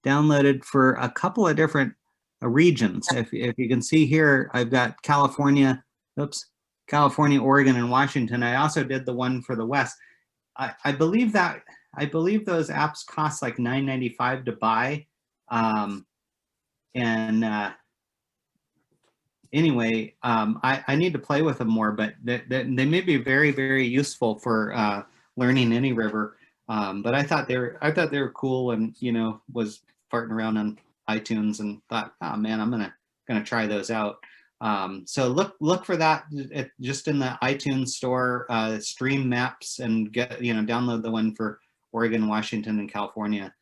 downloaded for a couple of different regions. If you can see here, I've got California, Oregon, and Washington. I also did the one for the West. I believe those apps cost like $9.95 to buy. Anyway, I need to play with them more, but they may be very, very useful for learning any river. But I thought they were cool, and you know, was farting around on iTunes and thought, oh man, I'm gonna try those out. So look for that just in the iTunes store, stream maps, and download the one for Oregon, Washington, and California.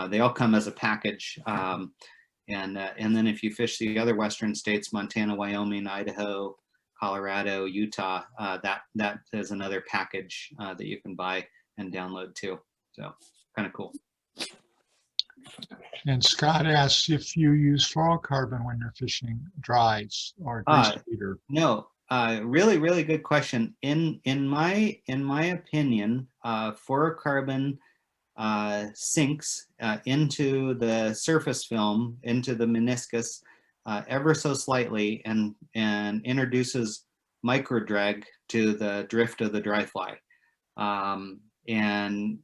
They all come as a package. And then if you fish the other Western states, Montana, Wyoming, Idaho, Colorado, Utah, that is another package that you can buy and download too. So kind of cool. And Scott asks if you use fluorocarbon when you're fishing dries or grease feeder. No, really, really good question. In my opinion, fluorocarbon sinks into the surface film, into the meniscus, ever so slightly, and introduces micro drag to the drift of the dry fly. And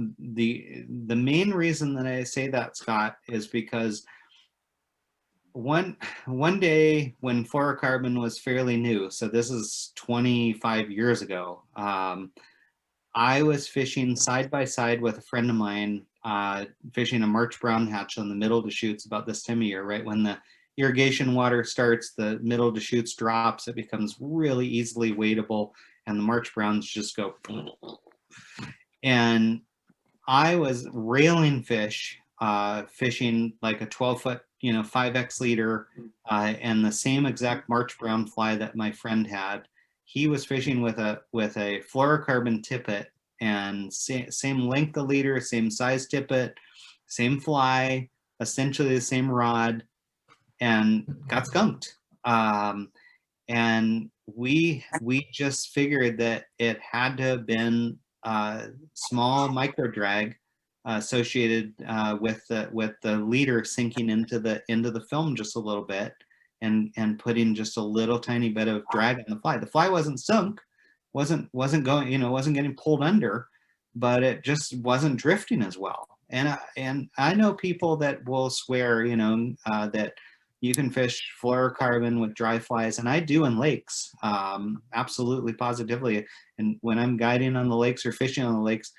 the main reason that I say that, Scott, is because one day when fluorocarbon was fairly new, so this is 25 years ago, I was fishing side by side with a friend of mine, fishing a March brown hatch on the middle Deschutes about this time of year, right when the irrigation water starts, the middle Deschutes drops, it becomes really easily wadeable, and the March browns just go. And I was railing fish, fishing like a 12-foot, 5X leader, and the same exact March brown fly that my friend had. He was fishing with a fluorocarbon tippet, and same length of leader, same size tippet, same fly, essentially the same rod, and got skunked. And we just figured that it had to have been small micro drag associated with the leader sinking into the film just a little bit, and putting just a little tiny bit of drag on the fly. The fly wasn't sunk, wasn't going, wasn't getting pulled under, but it just wasn't drifting as well. And I know people that will swear, that you can fish fluorocarbon with dry flies, and I do in lakes, absolutely, positively. And when I'm guiding on the lakes or fishing on the lakes,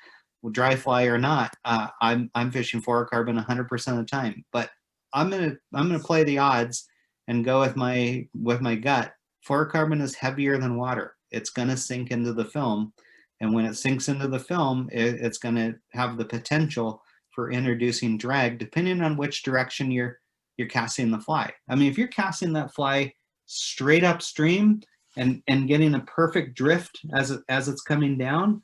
dry fly or not, I'm fishing fluorocarbon 100% of the time. But I'm gonna play the odds and go with my gut. Fluorocarbon is heavier than water. It's gonna sink into the film, and when it sinks into the film, it's gonna have the potential for introducing drag, depending on which direction you're casting the fly. I mean, if you're casting that fly straight upstream and getting a perfect drift as it's coming down,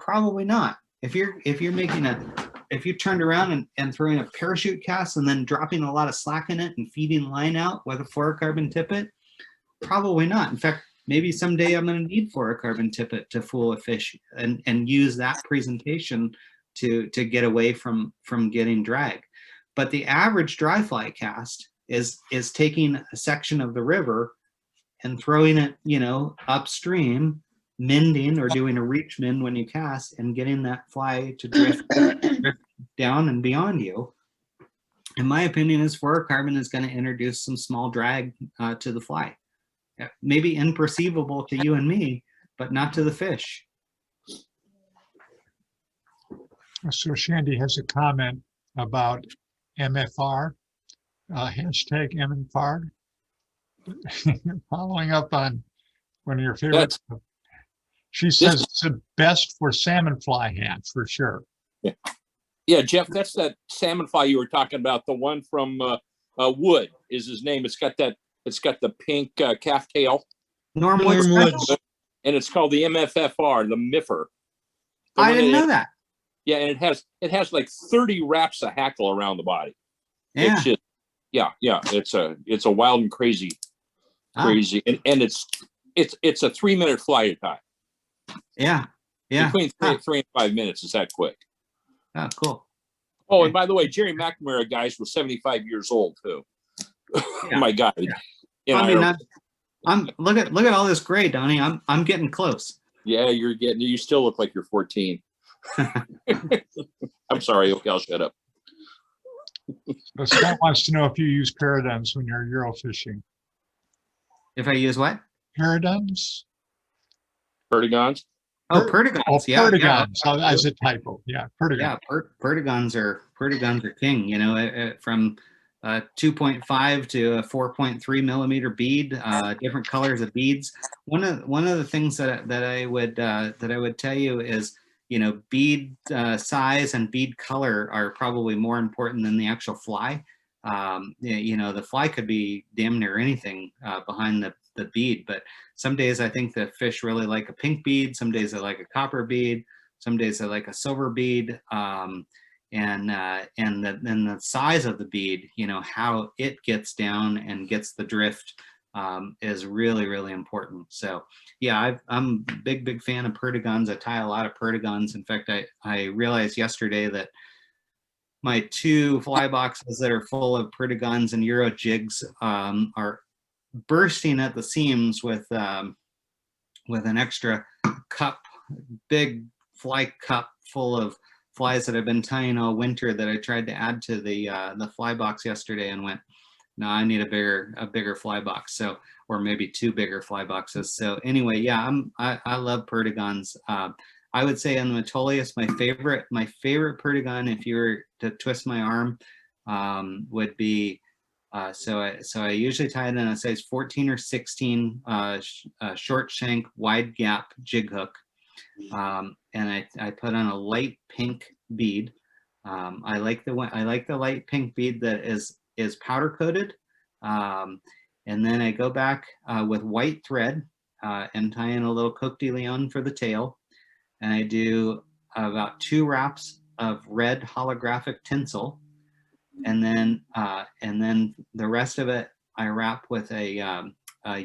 probably not. If you turned around and throwing a parachute cast and then dropping a lot of slack in it and feeding line out with a fluorocarbon tippet, probably not. In fact, maybe someday I'm going to need fluorocarbon tippet to fool a fish and use that presentation to get away from getting drag. But the average dry fly cast is taking a section of the river and throwing it, upstream, mending or doing a reach mend when you cast, and getting that fly to drift down and beyond you. In my opinion, is fluorocarbon is going to introduce some small drag to the fly. Maybe imperceivable to you and me, but not to the fish. So Shandy has a comment about MFR, hashtag MFR. Following up on one of your favorites. She says it's the best for salmon fly hat for sure. Yeah, Jeff, that's that salmon fly you were talking about. The one from Wood is his name. It's got the pink calf tail. Normally, and it's called the MFFR, the Miffer. I didn't know that. Yeah, and it has like 30 wraps of hackle around the body. Yeah. It's just, it's a wild and crazy, and it's a 3-minute fly at a time. Yeah. Between 3 and 5 minutes is that quick. Oh, cool. Oh, and by the way, Jerry McNamara, guys, was 75 years old too. Yeah. My God. Yeah. I mean, I'm look at all this gray, Donnie. I'm getting close. Yeah, you still look like you're 14. I'm sorry. Okay, I'll shut up. So Scott wants to know if you use paradums when you're Euro fishing. If I use what? Paradums? Perdigons? Oh, perdigons. Oh, Yeah, perdigons. Yeah. As a typo. Yeah, perdigons. Yeah, perdigons are king. From 2.5 to a 4.3 millimeter bead, different colors of beads. One of the things that I would tell you is, bead size and bead color are probably more important than the actual fly. The fly could be damn near anything behind the bead, but some days I think the fish really like a pink bead, some days they like a copper bead, some days they like a silver bead, and then the size of the bead, how it gets down and gets the drift, is really, really important. So yeah, I'm a big fan of perdigons. I tie a lot of perdigons. In fact, I realized yesterday that my 2 fly boxes that are full of perdigons and Euro jigs are bursting at the seams with an extra big fly cup full of flies that I've been tying all winter that I tried to add to the fly box yesterday and went, no, I need a bigger fly box. So, or maybe 2 bigger fly boxes. So anyway, yeah, I love perdigons. I would say on the Metolius, my favorite perdigon, if you were to twist my arm, would be, so I usually tie it in a size 14 or 16 short shank wide gap jig hook. And I put on a light pink bead. I like the light pink bead that is powder coated. And then I go back with white thread and tie in a little Coq de Leon for the tail. And I do about 2 wraps of red holographic tinsel. And then the rest of it I wrap with a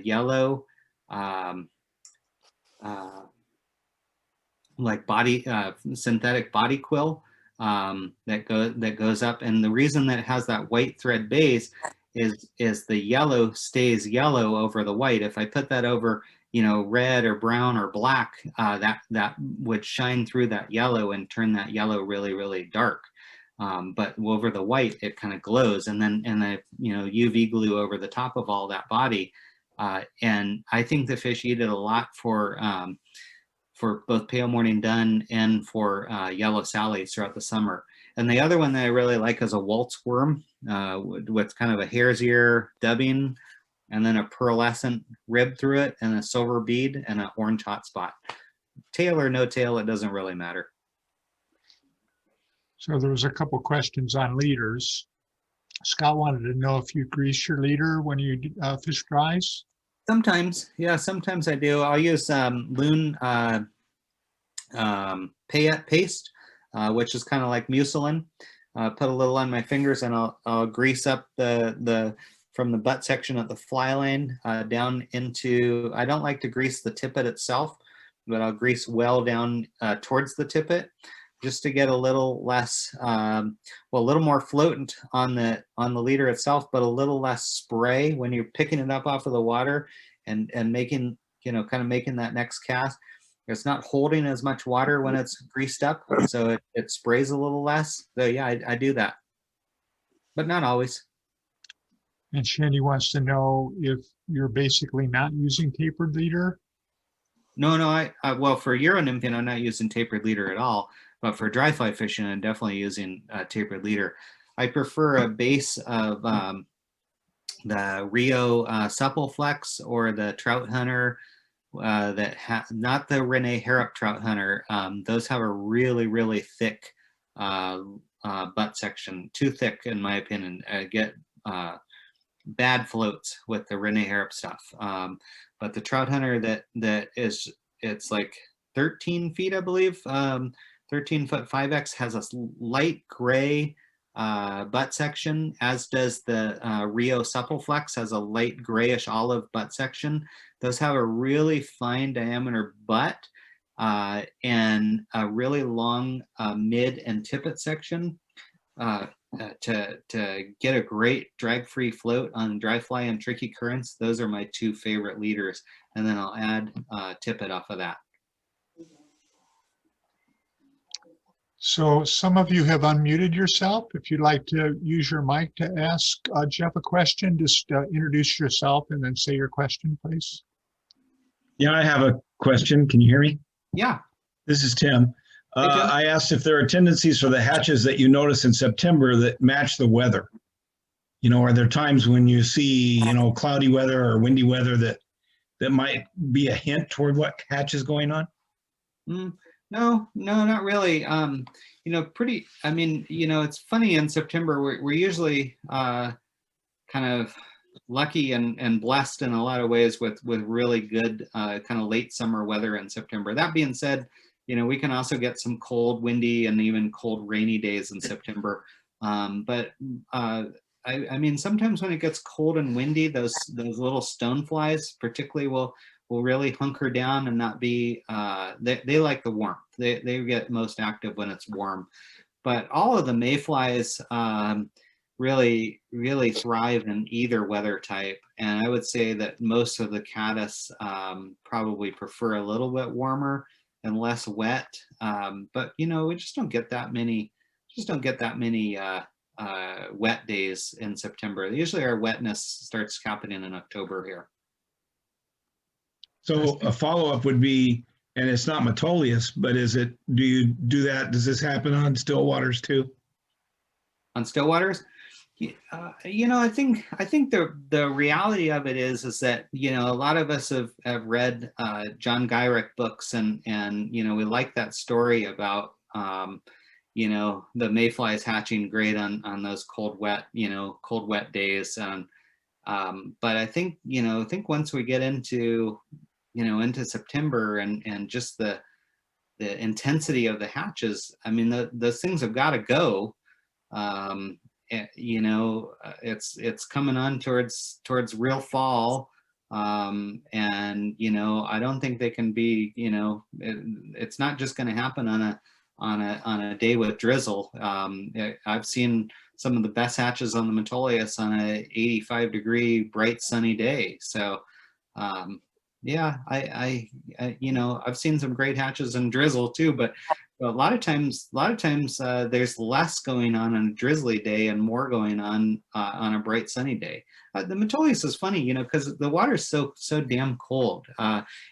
yellow like synthetic body quill that goes up. And the reason that it has that white thread base is the yellow stays yellow over the white. If I put that over red or brown or black, that would shine through that yellow and turn that yellow really, really dark. But over the white, it kind of glows, and then UV glue over the top of all that body. And I think the fish eat it a lot for both pale morning dun and for yellow sallies throughout the summer. And the other one that I really like is a waltz worm with kind of a hare's ear dubbing, and then a pearlescent rib through it, and a silver bead, and an orange hot spot. Tail or no tail, it doesn't really matter. So there was a couple questions on leaders. Scott wanted to know if you grease your leader when you fish fries. Sometimes, yeah, sometimes I do. I'll use Loon Payette paste, which is kind of like mucilin. Put a little on my fingers, and I'll grease up from the butt section of the fly line down into. I don't like to grease the tippet itself, but I'll grease well down towards the tippet, just to get a little less, a little more floatant on the leader itself, but a little less spray when you're picking it up off of the water and making, kind of making that next cast. It's not holding as much water when it's greased up, so it sprays a little less. So yeah, I do that, but not always. And Shandy wants to know if you're basically not using tapered leader. No, well, for Euro nymphing, I'm not using tapered leader at all. But for dry fly fishing, I'm definitely using tapered leader. I prefer a base of the Rio Supple Flex or the Trout Hunter not the Renee Harrop Trout Hunter. Those have a really, really thick butt section, too thick in my opinion. I get bad floats with the Renee Harrop stuff. But the Trout Hunter it's like 13 feet, I believe. 13 foot 5X has a light gray butt section, as does the Rio Supple Flex, has a light grayish olive butt section. Those have a really fine diameter butt and a really long mid and tippet section to get a great drag-free float on dry fly and tricky currents. Those are my 2 favorite leaders, and then I'll add tippet off of that. So some of you have unmuted yourself. If you'd like to use your mic to ask Jeff a question, just introduce yourself and then say your question, please. Yeah, I have a question. Can you hear me? Yeah. This is Tim. Hey, Tim. I asked if there are tendencies for the hatches that you notice in September that match the weather. Are there times when you see, cloudy weather or windy weather that might be a hint toward what hatch is going on? No, not really. It's funny in September, we're usually kind of lucky and blessed in a lot of ways with really good kind of late summer weather in September. That being said, we can also get some cold, windy, and even cold, rainy days in September. Sometimes when it gets cold and windy, those little stone flies particularly will really hunker down and not be, they like the warmth. They get most active when it's warm. But all of the mayflies really thrive in either weather type. And I would say that most of the caddis probably prefer a little bit warmer and less wet. But we just don't get that many, wet days in September. Usually our wetness starts happening in October here. So a follow-up would be, and it's not Metolius, but do you do that? Does this happen on still waters too? On still waters? I think the reality of it is that, a lot of us have read John Guyrick books and we like that story about, the mayflies hatching great on those cold, wet days. But I think once we get into September and just the intensity of the hatches, those things have got to go. It's coming on towards real fall. I don't think they can be, it's not just going to happen on a day with drizzle. I've seen some of the best hatches on the Metolius on a 85-degree bright sunny day. So yeah, I've seen some great hatches in drizzle too, but a lot of times there's less going on a drizzly day and more going on a bright sunny day. The Metolius is funny, because the water is so damn cold.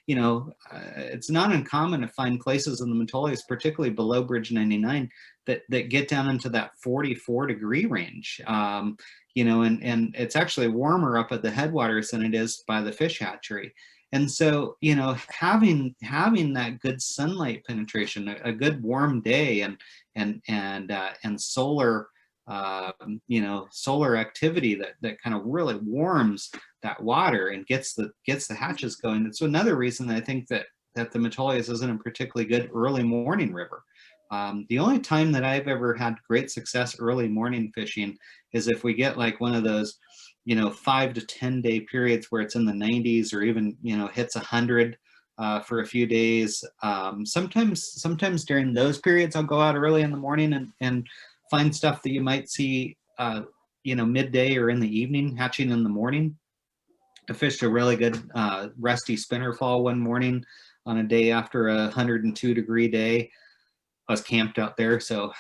It's not uncommon to find places in the Metolius, particularly below Bridge 99, that get down into that 44-degree range. And it's actually warmer up at the headwaters than it is by the fish hatchery. And so, having that good sunlight penetration, a good warm day, and solar, solar activity that kind of really warms that water and gets the hatches going. It's another reason that I think that the Metolius isn't a particularly good early morning river. The only time that I've ever had great success early morning fishing is if we get like one of those 5 to 10 day periods where it's in the 90s or even, hits 100 for a few days. Sometimes during those periods, I'll go out early in the morning and find stuff that you might see, midday or in the evening, hatching in the morning. I fished a really good rusty spinner fall one morning on a day after a 102-degree day. I was camped out there, so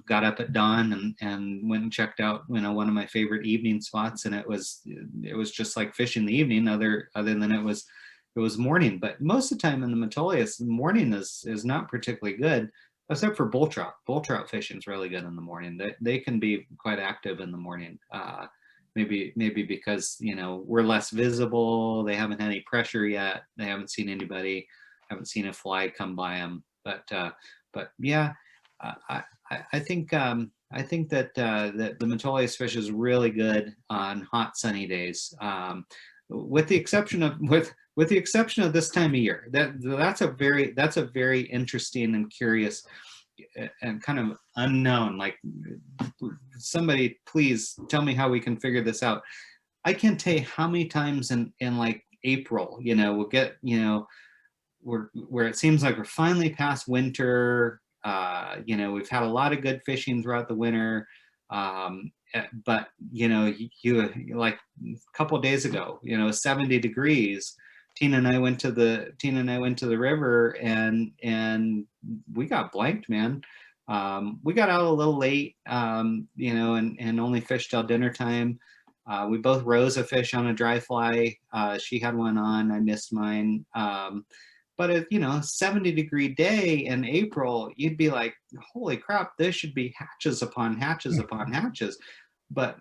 got up at dawn and went and checked out one of my favorite evening spots, and it was just like fishing the evening, other than it was morning. But most of the time in the Metolius, the morning is not particularly good, except for bull trout. Bull trout fishing is really good in the morning. They can be quite active in the morning. Maybe because we're less visible. They haven't had any pressure yet. They haven't seen anybody. Haven't seen a fly come by them. But yeah, I think that the Metolius fish is really good on hot sunny days, with the exception of this time of year. That's a very interesting and curious and kind of unknown. Like, somebody please tell me how we can figure this out. I can't tell you how many times in like April, we'll get where it seems like we're finally past winter. We've had a lot of good fishing throughout the winter. But you like a couple of days ago, 70 degrees. Tina and I went to the river and we got blanked, man. We got out a little late, and only fished till dinner time. We both rose a fish on a dry fly. She had one on, I missed mine. But at 70-degree day in April, you'd be like, holy crap, there should be hatches upon hatches upon hatches. But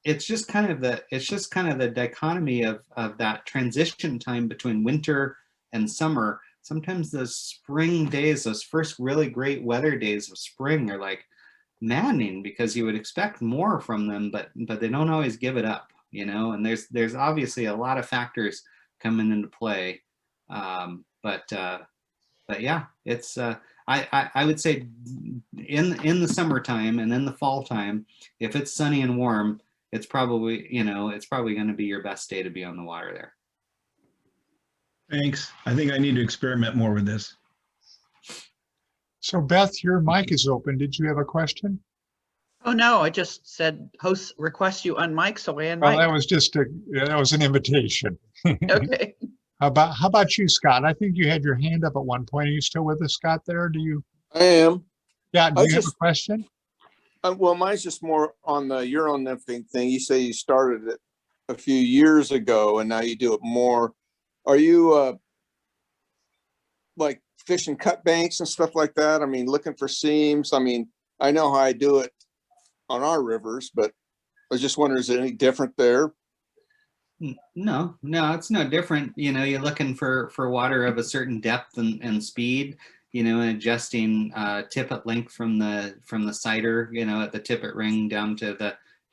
it's just kind of the dichotomy of that transition time between winter and summer. Sometimes those spring days, those first really great weather days of spring are like maddening because you would expect more from them, but they don't always give it up, you know. And there's obviously a lot of factors coming into play, but yeah, it's I would say in the summertime and in the fall time, if it's sunny and warm, it's probably going to be your best day to be on the water there. Thanks. I think I need to experiment more with this. So Beth, your mic is open. Did you have a question? Oh, no, I just said host request you on mic, so I Well, unmiked. that was an invitation. Okay. How about you, Scott? I think you had your hand up at one point. Are you still with us, Scott, there? Do you? I am. Yeah, do I you have a just- question? Well, mine's just more on the Euro nymphing thing. You say you started it a few years ago and now you do it more. Are you like fishing cut banks and stuff like that? I mean, looking for seams. I mean, I know how I do it on our rivers, but I was just wondering, is it any different there? No, it's no different. You know, you're looking for water of a certain depth and speed, you know, and adjusting tippet length from the cider, you know, at the tippet ring down to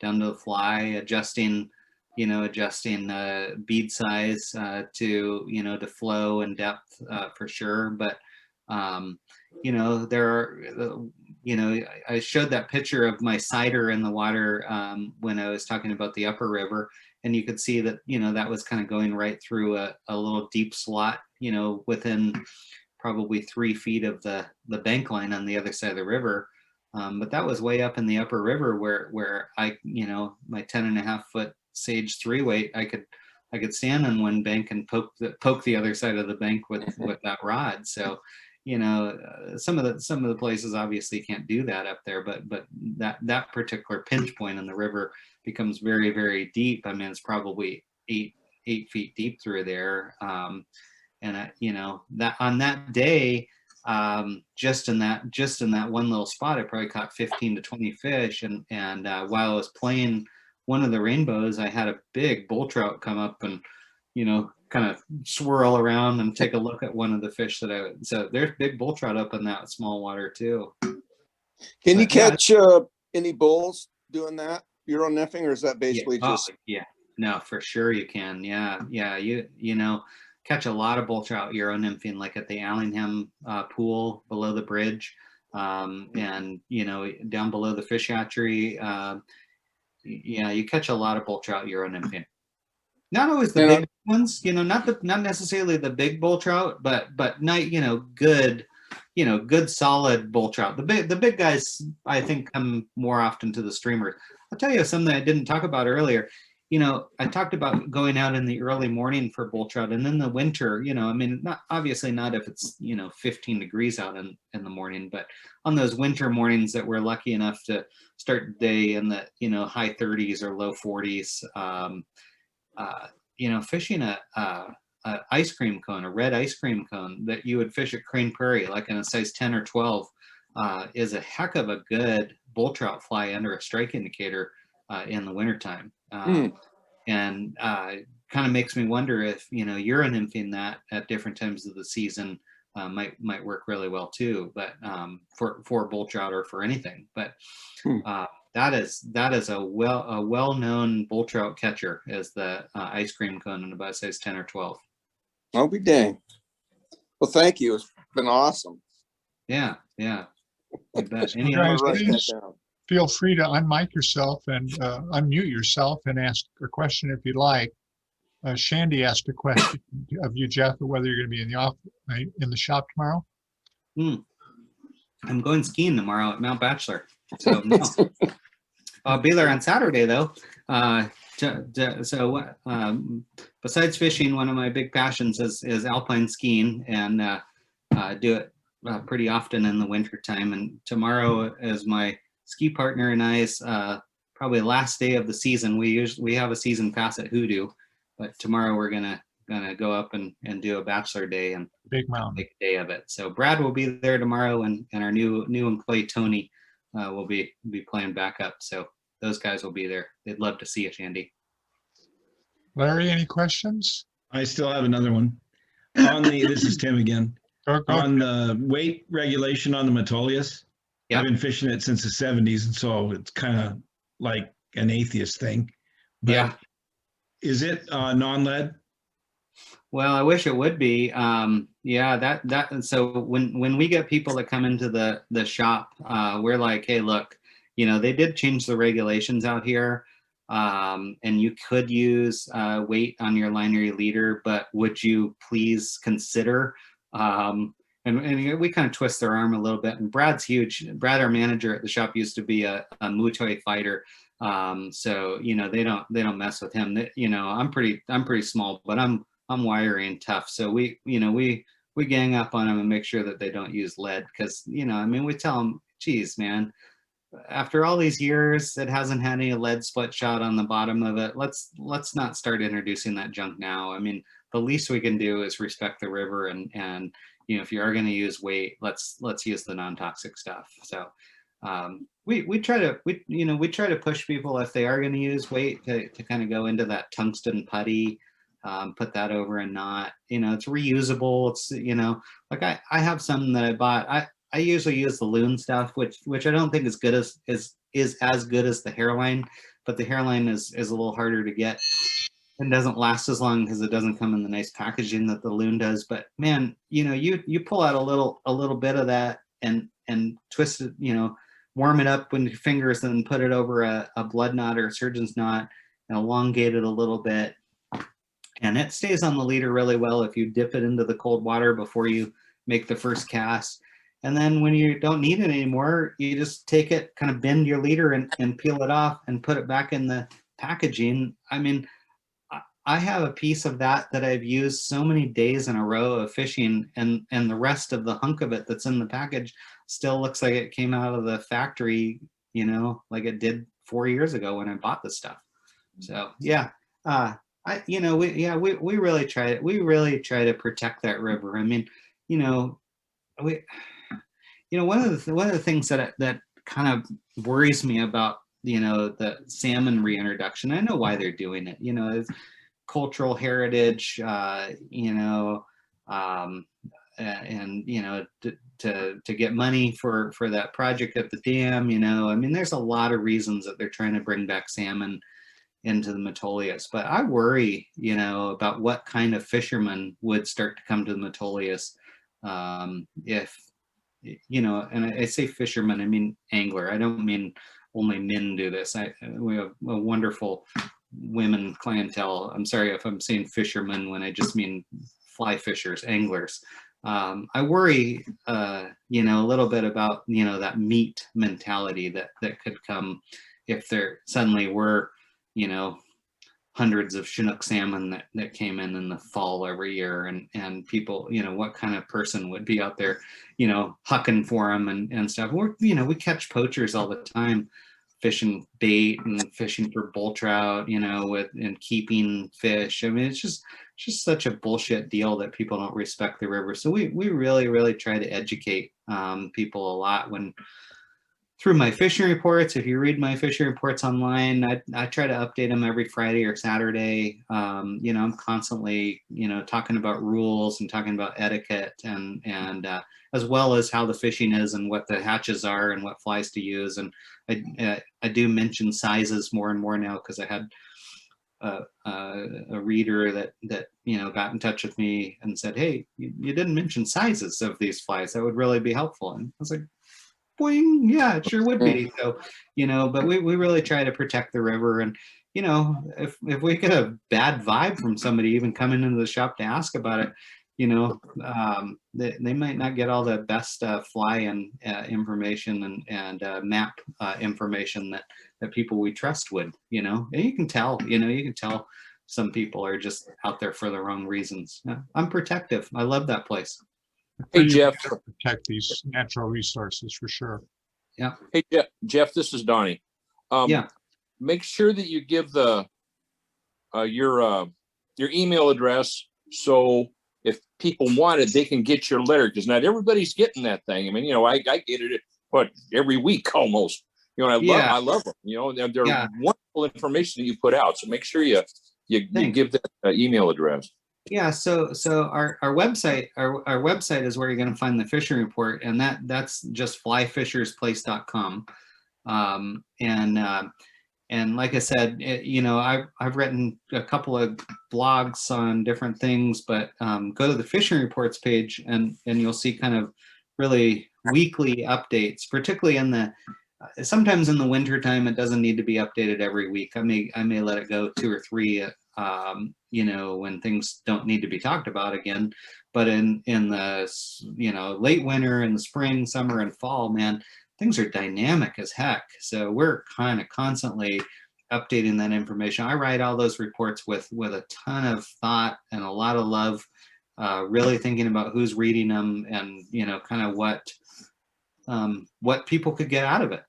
the fly, adjusting bead size to, you know, to flow and depth for sure. But you know, there are, you know, I showed that picture of my cider in the water when I was talking about the upper river, and you could see that, you know, that was kind of going right through a little deep slot, you know, within probably 3 feet of the bank line on the other side of the river. But that was way up in the upper river where I, you know, my 10.5 foot Sage 3 weight, I could stand on one bank and poke the other side of the bank with that rod. So, you know, some of the places obviously can't do that up there, but that particular pinch point in the river becomes very, very deep. I mean, it's probably 8 feet deep through there. And you know, that on that day, just in that one little spot, I probably caught 15 to 20 fish. And while I was playing one of the rainbows, I had a big bull trout come up and, you know, kind of swirl around and take a look at one of the fish so there's big bull trout up in that small water too. Can you But, yeah, catch any bulls doing that Euro nymphing, or is that basically just? Yeah, no, for sure you can. Yeah, you know, catch a lot of bull trout Euro nymphing, like at the Allingham pool below the bridge, and you know, down below the fish hatchery. Yeah, you catch a lot of bull trout Euro nymphing. Not always the big ones, you know, not necessarily the big bull trout, but good solid bull trout. The big guys, I think, come more often to the streamers. I'll tell you something I didn't talk about earlier. You know, I talked about going out in the early morning for bull trout, and in the winter, you know, I mean, obviously not if it's, you know, 15 degrees out in the morning, but on those winter mornings that we're lucky enough to start the day in the, you know, high 30s or low 40s, you know, fishing a ice cream cone, a red ice cream cone that you would fish at Crane Prairie, like in a size 10 or 12, is a heck of a good bull trout fly under a strike indicator in the wintertime. And kind of makes me wonder if, you know, Euro nymphing that at different times of the season might work really well too, but for bull trout or for anything. But that is a well-known bull trout catcher, is the ice cream cone in about size 10 or 12. I'll be dang. Well, thank you. It's been awesome. Yeah. You bet. Any other Write that please? down. Feel free to unmic yourself and unmute yourself and ask a question if you'd like. Shandy asked a question of you, Jeff, whether you're going to be in the shop tomorrow. I'm going skiing tomorrow at Mount Bachelor. So no. I'll be there on Saturday though. So besides fishing, one of my big passions is alpine skiing, and do it pretty often in the winter time. And tomorrow is my ski partner and I's probably last day of the season. We have a season pass at Hoodoo, but tomorrow we're gonna go up and do a bachelor day and Big mountain. make a day of it. So Brad will be there tomorrow, and our new employee Tony will be playing backup. So those guys will be there. They'd love to see you, Shandy. Larry, any questions? I still have another one. This is Tim again. Go. On the weight regulation on the Metolius, Yep. I've been fishing it since the 70s, and so it's kind of like an atheist thing. But Yeah. is it non-lead? Well, I wish it would be. Yeah, so when we get people that come into the shop, we're like, hey, look, they did change the regulations out here. And you could use weight on your line or your leader, but would you please consider, and we kind of twist their arm a little bit, and Brad's huge. Brad, our manager at the shop, used to be a Muay Thai fighter. So, they don't mess with him. I'm pretty small, but I'm wiry and tough. So we gang up on them and make sure that they don't use lead. Cause we tell them, geez, man, after all these years, it hasn't had any lead split shot on the bottom of it. Let's not start introducing that junk now. The least we can do is respect the river, and if you are going to use weight, let's use the non-toxic stuff. So we try to push people, if they are going to use weight, to kind of go into that tungsten putty, put that over a knot. It's reusable. It's like I have some that I bought. I usually use the loon stuff, which I don't think is good as good as the hairline, but the hairline is a little harder to get and doesn't last as long because it doesn't come in the nice packaging that the loon does. But man, you pull out a little bit of that and twist it, warm it up with your fingers, and then put it over a blood knot or a surgeon's knot and elongate it a little bit. And it stays on the leader really well if you dip it into the cold water before you make the first cast. And then when you don't need it anymore, you just take it, kind of bend your leader and peel it off and put it back in the packaging. I have a piece of that I've used so many days in a row of fishing, and the rest of the hunk of it that's in the package still looks like it came out of the factory, like it did 4 years ago when I bought this stuff. So yeah, we really try to protect that river. One of the things that kind of worries me about the salmon reintroduction, I know why they're doing it. It's cultural heritage, and to get money for that project at the dam. There's a lot of reasons that they're trying to bring back salmon into the Metolius, but I worry, about what kind of fishermen would start to come to the Metolius, if, and I say fishermen, I mean angler. I don't mean only men do this. We have a wonderful women clientele. I'm sorry if I'm saying fishermen when I just mean fly fishers, anglers. I worry, a little bit about, that meat mentality that could come if there suddenly were, hundreds of Chinook salmon that came in the fall every year, and people, what kind of person would be out there, hucking for them and stuff. We catch poachers all the time, fishing bait and fishing for bull trout, and keeping fish. It's just such a bullshit deal that people don't respect the river. So we really, really try to educate people a lot through my fishing reports. If you read my fishing reports online, I try to update them every Friday or Saturday. I'm constantly, talking about rules and talking about etiquette and as well as how the fishing is and what the hatches are and what flies to use. And I do mention sizes more and more now, because I had a reader that got in touch with me and said, hey, you didn't mention sizes of these flies. That would really be helpful. And I was like, boing, yeah, it sure would be. So, but we really try to protect the river. And, if we get a bad vibe from somebody even coming into the shop to ask about it, they might not get all the best fly and information and map information that people we trust would, and you can tell some people are just out there for the wrong reasons. I'm protective. I love that place. Hey, Jeff. Protect these natural resources for sure. Yeah. Hey, Jeff, this is Donnie. Yeah. Make sure that you give your email address, so if people want it, they can get your letter, because not everybody's getting that thing. I get it every week almost. You know, Yeah. I love them. You know, they're Yeah. wonderful information that you put out. So make sure you Thanks. give that email address. Yeah, so our website is where you're going to find the fishing report, and that's just flyfishersplace.com. And like I said, you know, I've written a couple of blogs on different things, but go to the fishing reports page, and you'll see kind of really weekly updates, particularly in the sometimes in the winter time. It doesn't need to be updated every week. I may let it go 2 or 3. You know, when things don't need to be talked about again. But in the, you know, late winter and the spring, summer, and fall, man, things are dynamic as heck. So we're kind of constantly updating that information. I write all those reports with a ton of thought and a lot of love, really thinking about who's reading them, and, you know, kind of what people could get out of it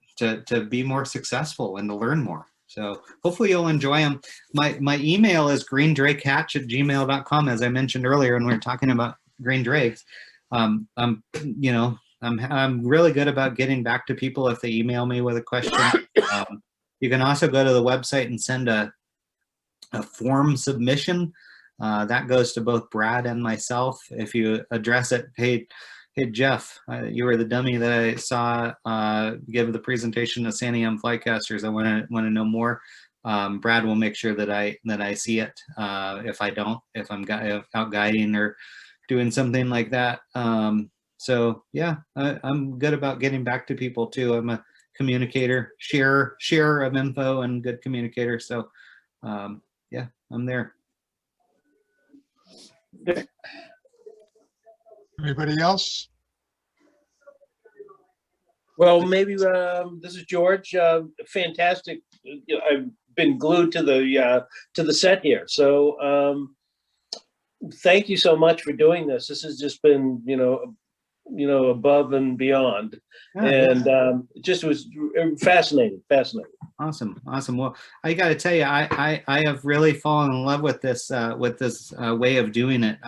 to be more successful and to learn more. So hopefully you'll enjoy them. My email is greendrakehатch@gmail.com, as I mentioned earlier when we were talking about green drakes. I'm really good about getting back to people if they email me with a question. You can also go to the website and send a form submission. That goes to both Brad and myself. If you address it, hey Jeff, you were the dummy that I saw give the presentation to Santiam Flycasters. I want to know more. Brad will make sure that I see it if I'm out guiding or doing something like that. So yeah, I'm good about getting back to people too. I'm a communicator, sharer of info, and good communicator. So yeah, I'm there. Anybody else? Well, maybe this is George. Fantastic. I've been glued to the set here. So thank you so much for doing this. This has just been, you know, above and beyond, and it just was fascinating. Awesome. Well, I got to tell you, I have really fallen in love with this way of doing it.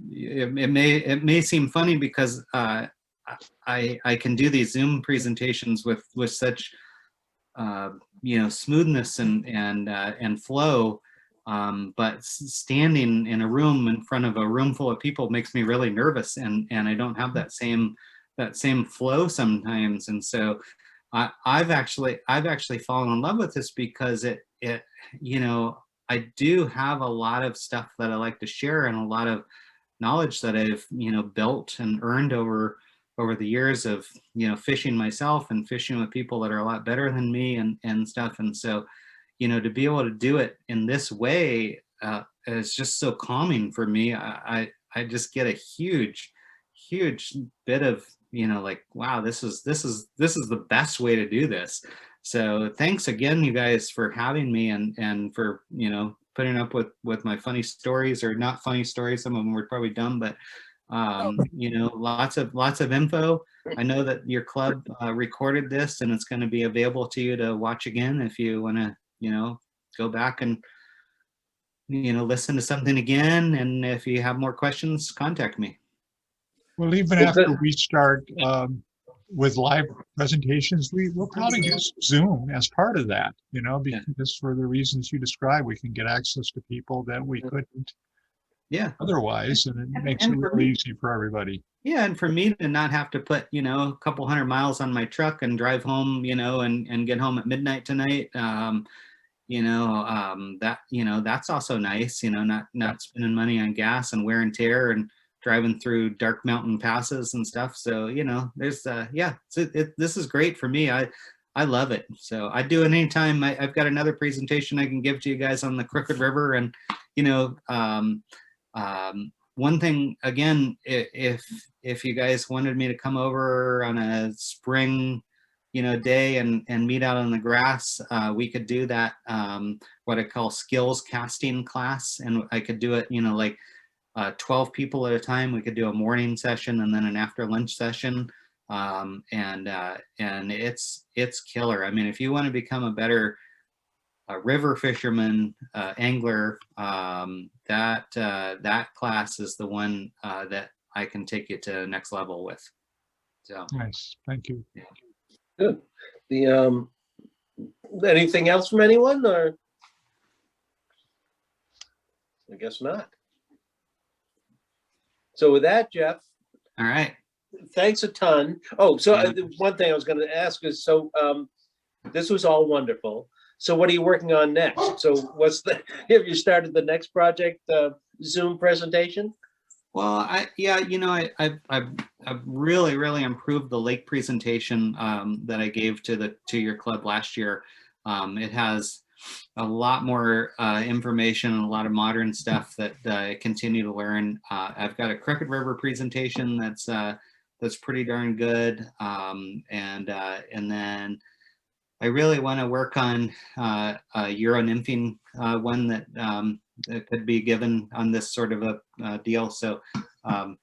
It may seem funny because I can do these Zoom presentations with such you know, smoothness and flow, but standing in a room in front of a room full of people makes me really nervous, and I don't have that same flow sometimes. And so I've actually fallen in love with this because it you know, I do have a lot of stuff that I like to share, and a lot of knowledge that I've, you know, built and earned over the years of, you know, fishing myself and fishing with people that are a lot better than me and stuff. And so, you know, to be able to do it in this way is just so calming for me. I just get a huge bit of, you know, like, wow, this is the best way to do this. So thanks again, you guys, for having me and for, you know, putting up with my funny stories, or not funny stories. Some of them were probably dumb, but you know, lots of info. I know that your club recorded this, and it's going to be available to you to watch again if you want to, you know, go back and, you know, listen to something again. And if you have more questions, contact me. Well, even after we start with live presentations, we'll probably use Zoom as part of that, you know, because for the reasons you described, we can get access to people that we couldn't otherwise, and it makes it real easy for everybody. Yeah, and for me to not have to put, you know, a couple 100 miles on my truck and drive home, you know, and get home at midnight tonight, you know, that, you know, that's also nice, you know, not spending money on gas and wear and tear and driving through dark mountain passes and stuff. So, you know, there's this is great for me. I love it. So I do it anytime. I've got another presentation I can give to you guys on the Crooked River. And, you know, one thing, again, if you guys wanted me to come over on a spring, you know, day and meet out on the grass, we could do that, what I call skills casting class. And I could do it, you know, like 12 people at a time. We could do a morning session and then an after lunch session. And it's killer. I mean, if you want to become a better river fisherman, angler, that class is the one that I can take you to the next level with. So nice. Thank you. Good. The, anything else from anyone, or? I guess not. So with that, Jeff, All right. thanks a ton. Oh, so Yeah. the one thing I was going to ask is, so this was all wonderful. So what are you working on next? So what's the, have you started the next project, Zoom presentation? Well, I've really improved the lake presentation that I gave to your club last year. It has a lot more information and a lot of modern stuff that I continue to learn. I've got a Crooked River presentation that's pretty darn good, and then I really want to work on a Euro-nymphing one that could be given on this sort of a deal. So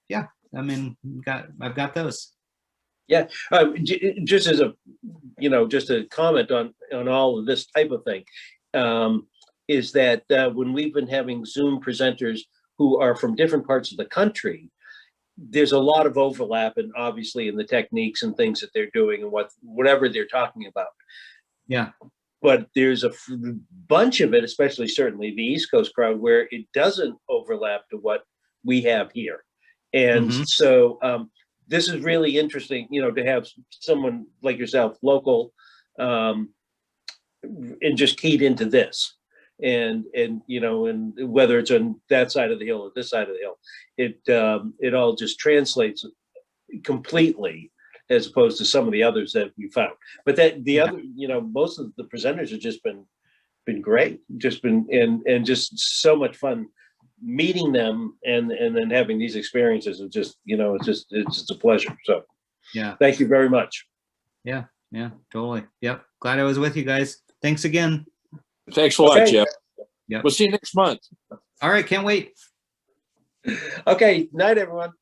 yeah, I mean, I've got those. Yeah, just as a, just a comment on all of this type of thing, is that when we've been having Zoom presenters who are from different parts of the country, there's a lot of overlap, and obviously in the techniques and things that they're doing and whatever they're talking about. Yeah. But there's a bunch of it, especially certainly the East Coast crowd, where it doesn't overlap to what we have here. And so this is really interesting, to have someone like yourself, local, and just keyed into this. And whether it's on that side of the hill or this side of the hill, it all just translates completely, as opposed to some of the others that we found. But that the other, most of the presenters have just been great, and just so much fun meeting them, and then having these experiences of just, it's just a pleasure. So yeah, thank you very much. Yeah, totally. Yep. Glad I was with you guys. Thanks again. Thanks a lot, Okay. Jeff. Yep. We'll see you next month. All right. Can't wait. Okay. Night, everyone.